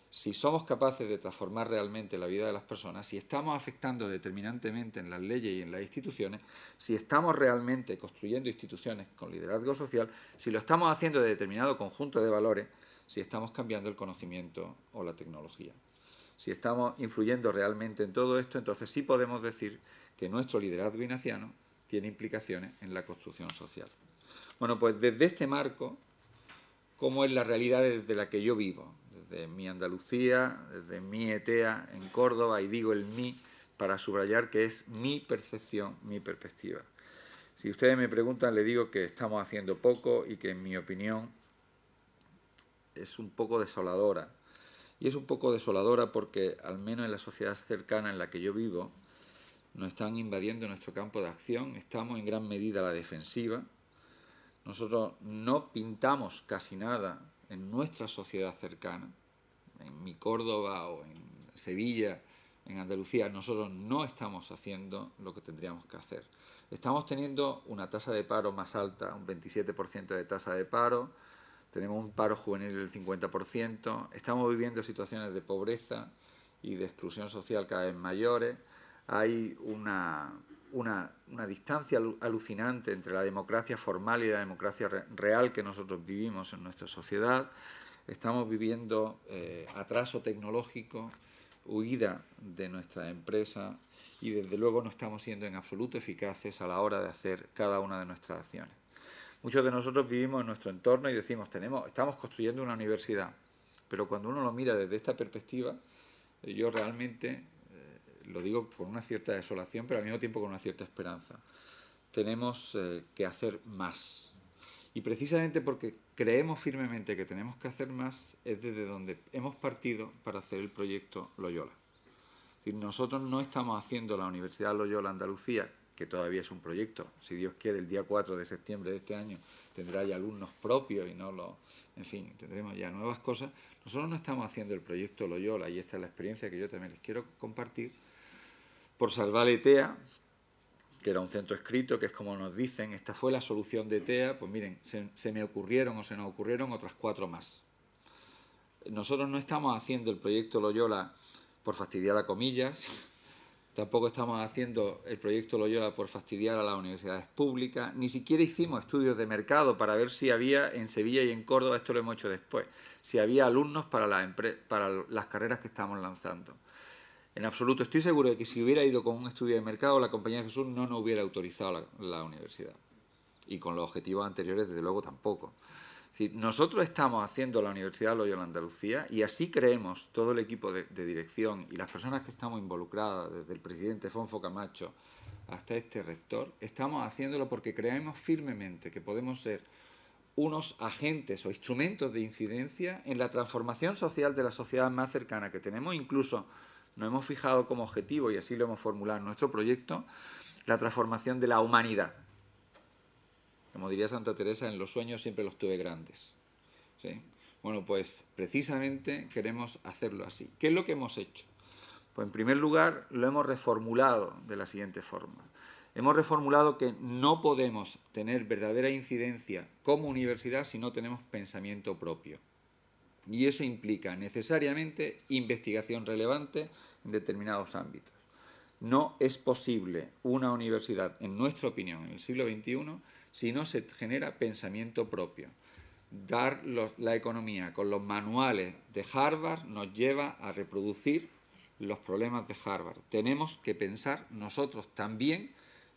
si somos capaces de transformar realmente la vida de las personas, si estamos afectando determinantemente en las leyes y en las instituciones, si estamos realmente construyendo instituciones con liderazgo social, si lo estamos haciendo de determinado conjunto de valores, si estamos cambiando el conocimiento o la tecnología. Si estamos influyendo realmente en todo esto, entonces sí podemos decir que nuestro liderazgo ignaciano tiene implicaciones en la construcción social. Bueno, pues desde este marco, ¿cómo es la realidad desde la que yo vivo? Desde mi Andalucía, desde mi ETEA en Córdoba, y digo el mi para subrayar que es mi percepción, mi perspectiva. Si ustedes me preguntan, les digo que estamos haciendo poco y que en mi opinión es un poco desoladora. Y es un poco desoladora porque, al menos en la sociedad cercana en la que yo vivo, nos están invadiendo nuestro campo de acción, estamos en gran medida a la defensiva. Nosotros no pintamos casi nada en nuestra sociedad cercana, en mi Córdoba o en Sevilla, en Andalucía. Nosotros no estamos haciendo lo que tendríamos que hacer. Estamos teniendo una tasa de paro más alta, un 27% de tasa de paro, tenemos un paro juvenil del 50%, estamos viviendo situaciones de pobreza y de exclusión social cada vez mayores, hay una distancia alucinante entre la democracia formal y la democracia real que nosotros vivimos en nuestra sociedad. Estamos viviendo atraso tecnológico, huida de nuestra empresa y desde luego no estamos siendo en absoluto eficaces a la hora de hacer cada una de nuestras acciones. Muchos de nosotros vivimos en nuestro entorno y decimos, estamos construyendo una universidad, pero cuando uno lo mira desde esta perspectiva, yo realmente lo digo con una cierta desolación, pero al mismo tiempo con una cierta esperanza. Tenemos que hacer más. Y precisamente porque creemos firmemente que tenemos que hacer más, es desde donde hemos partido para hacer el proyecto Loyola. Es decir, nosotros no estamos haciendo la Universidad Loyola Andalucía, que todavía es un proyecto. Si Dios quiere, el día 4 de septiembre de este año tendrá ya alumnos propios y no lo... En fin, tendremos ya nuevas cosas. Nosotros no estamos haciendo el proyecto Loyola, y esta es la experiencia que yo también les quiero compartir, por salvar ETEA, que era un centro escrito, que es como nos dicen, esta fue la solución de ETEA, pues miren, se me ocurrieron o se nos ocurrieron otras 4 más. Nosotros no estamos haciendo el proyecto Loyola por fastidiar a comillas, Tampoco estamos haciendo el proyecto Loyola por fastidiar a las universidades públicas. Ni siquiera hicimos estudios de mercado para ver si había en Sevilla y en Córdoba, esto lo hemos hecho después, si había alumnos para las carreras que estamos lanzando. En absoluto. Estoy seguro de que si hubiera ido con un estudio de mercado, la Compañía de Jesús no nos hubiera autorizado la universidad. Y con los objetivos anteriores, desde luego, tampoco. Es decir, nosotros estamos haciendo la Universidad Loyola Andalucía y así creemos todo el equipo de dirección y las personas que estamos involucradas, desde el presidente Fonfo Camacho hasta este rector, estamos haciéndolo porque creemos firmemente que podemos ser unos agentes o instrumentos de incidencia en la transformación social de la sociedad más cercana que tenemos. Incluso nos hemos fijado como objetivo, y así lo hemos formulado en nuestro proyecto, la transformación de la humanidad. Como diría Santa Teresa, en los sueños siempre los tuve grandes. ¿Sí? Bueno, pues precisamente queremos hacerlo así. ¿Qué es lo que hemos hecho? Pues en primer lugar lo hemos reformulado de la siguiente forma. Hemos reformulado que no podemos tener verdadera incidencia como universidad si no tenemos pensamiento propio. Y eso implica necesariamente investigación relevante en determinados ámbitos. No es posible una universidad, en nuestra opinión, en el siglo XXI, si no se genera pensamiento propio. Dar la economía con los manuales de Harvard nos lleva a reproducir los problemas de Harvard. Tenemos que pensar nosotros también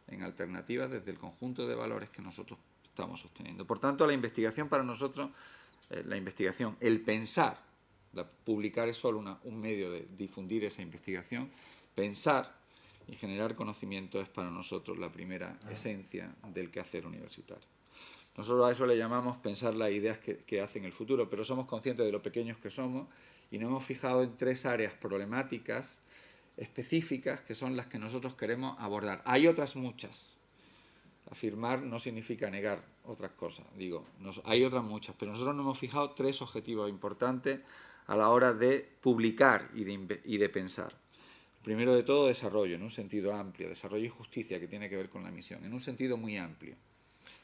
en alternativas desde el conjunto de valores que nosotros estamos sosteniendo. Por tanto, la investigación para nosotros, el pensar, publicar es solo un medio de difundir esa investigación, pensar y generar conocimiento es para nosotros la primera esencia del quehacer universitario. Nosotros a eso le llamamos pensar las ideas que hacen el futuro, pero somos conscientes de lo pequeños que somos y nos hemos fijado en 3 áreas problemáticas específicas que son las que nosotros queremos abordar. Hay otras muchas. Afirmar no significa negar otras cosas. Hay otras muchas, pero nosotros nos hemos fijado 3 objetivos importantes a la hora de publicar y de pensar. Primero de todo, desarrollo, en un sentido amplio, desarrollo y justicia, que tiene que ver con la misión, en un sentido muy amplio,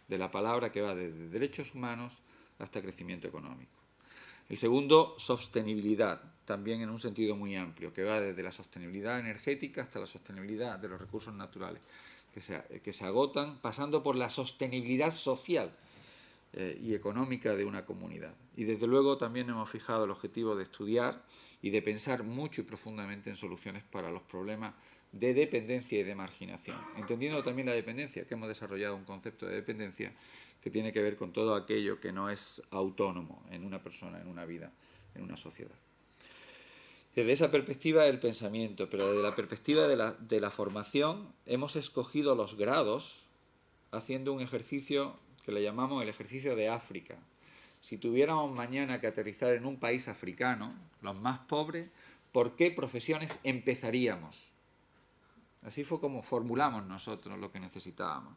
de la palabra que va desde derechos humanos hasta crecimiento económico. El segundo, sostenibilidad, también en un sentido muy amplio, que va desde la sostenibilidad energética hasta la sostenibilidad de los recursos naturales, que se agotan, pasando por la sostenibilidad social y económica de una comunidad. Y desde luego también hemos fijado el objetivo de estudiar y de pensar mucho y profundamente en soluciones para los problemas de dependencia y de marginación. Entendiendo también la dependencia, que hemos desarrollado un concepto de dependencia que tiene que ver con todo aquello que no es autónomo en una persona, en una vida, en una sociedad. Desde esa perspectiva del pensamiento, pero desde la perspectiva de la formación, hemos escogido los grados haciendo un ejercicio que le llamamos el ejercicio de África. Si tuviéramos mañana que aterrizar en un país africano, los más pobres, ¿por qué profesiones empezaríamos? Así fue como formulamos nosotros lo que necesitábamos.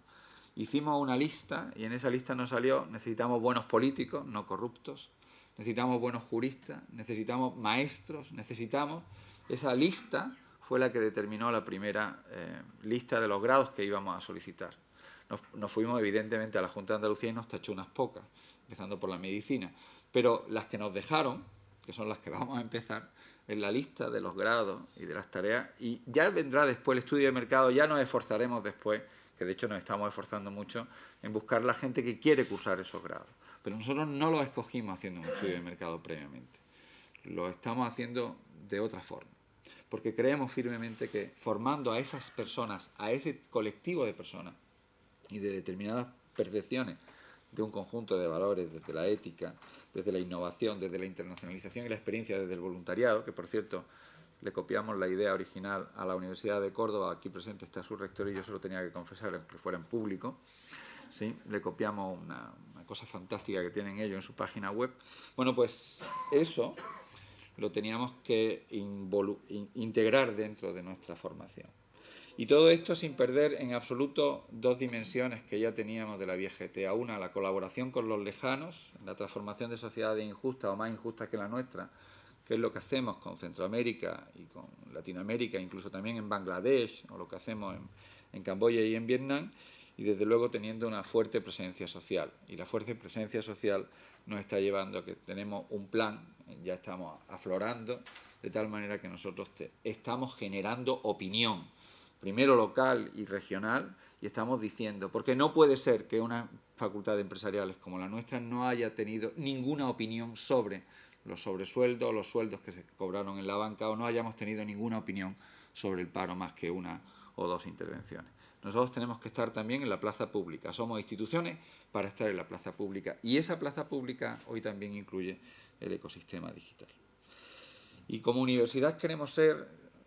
Hicimos una lista y en esa lista nos salió: necesitamos buenos políticos, no corruptos, necesitamos buenos juristas, necesitamos maestros, Esa lista fue la que determinó la primera lista de los grados que íbamos a solicitar. Nos fuimos evidentemente a la Junta de Andalucía y nos tachó unas pocas, empezando por la medicina, pero las que nos dejaron, que son las que vamos a empezar, en la lista de los grados y de las tareas, y ya vendrá después el estudio de mercado, ya nos esforzaremos después, que de hecho nos estamos esforzando mucho, en buscar la gente que quiere cursar esos grados. Pero nosotros no los escogimos haciendo un estudio de mercado previamente, lo estamos haciendo de otra forma, porque creemos firmemente que formando a esas personas, a ese colectivo de personas y de determinadas percepciones de un conjunto de valores, desde la ética, desde la innovación, desde la internacionalización y la experiencia, desde el voluntariado, que por cierto le copiamos la idea original a la Universidad de Córdoba, aquí presente está su rector y yo se lo tenía que confesar aunque fuera en público, ¿sí? Le copiamos una cosa fantástica que tienen ellos en su página web. Bueno, pues eso lo teníamos que integrar dentro de nuestra formación. Y todo esto sin perder en absoluto 2 dimensiones que ya teníamos de la vieja ETA. Una, la colaboración con los lejanos, la transformación de sociedades injustas o más injustas que la nuestra, que es lo que hacemos con Centroamérica y con Latinoamérica, incluso también en Bangladesh, o lo que hacemos en Camboya y en Vietnam, y desde luego teniendo una fuerte presencia social. Y la fuerte presencia social nos está llevando a que tenemos un plan, ya estamos aflorando, de tal manera que nosotros estamos generando opinión. primero local y regional, y estamos diciendo, porque no puede ser que una facultad de empresariales como la nuestra no haya tenido ninguna opinión sobre los sobresueldos, los sueldos que se cobraron en la banca, o no hayamos tenido ninguna opinión sobre el paro más que una o dos intervenciones. Nosotros tenemos que estar también en la plaza pública, somos instituciones para estar en la plaza pública, y esa plaza pública hoy también incluye el ecosistema digital. Y como universidad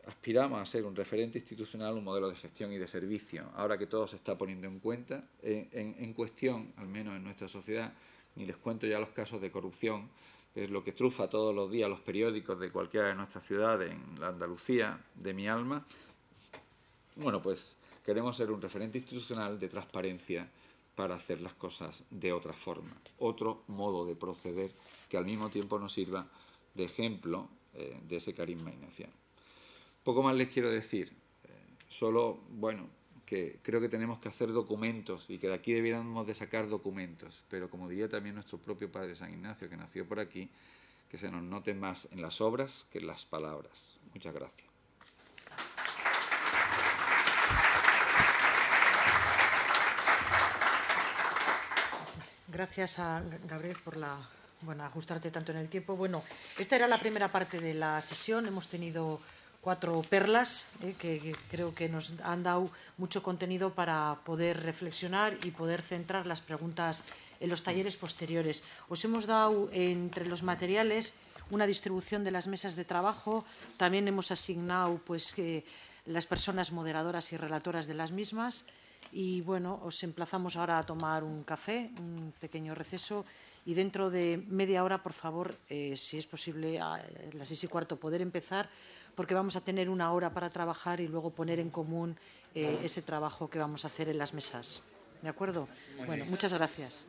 aspiramos a ser un referente institucional, un modelo de gestión y de servicio. Ahora que todo se está poniendo en cuestión, al menos en nuestra sociedad, ni les cuento ya los casos de corrupción, que es lo que trufa todos los días los periódicos de cualquiera de nuestras ciudades, en la Andalucía de mi alma. Bueno, pues queremos ser un referente institucional de transparencia para hacer las cosas de otra forma, otro modo de proceder que al mismo tiempo nos sirva de ejemplo de ese carisma ignaciano. Poco más les quiero decir, solo, bueno, que creo que tenemos que hacer documentos y que de aquí debiéramos de sacar documentos, pero como diría también nuestro propio padre San Ignacio, que nació por aquí, que se nos note más en las obras que en las palabras. Muchas gracias. Gracias a Gabriel por ajustarte tanto en el tiempo. Bueno, esta era la primera parte de la sesión. Hemos tenido 4 perlas que creo que nos han dado mucho contenido para poder reflexionar y poder centrar las preguntas en los talleres posteriores. Os hemos dado entre los materiales una distribución de las mesas de trabajo. También hemos asignado las personas moderadoras y relatoras de las mismas. Y bueno, os emplazamos ahora a tomar un café, un pequeño receso, y dentro de media hora, por favor, si es posible, a las 6:15 poder empezar, porque vamos a tener una hora para trabajar y luego poner en común ese trabajo que vamos a hacer en las mesas. ¿De acuerdo? Bueno, muchas gracias.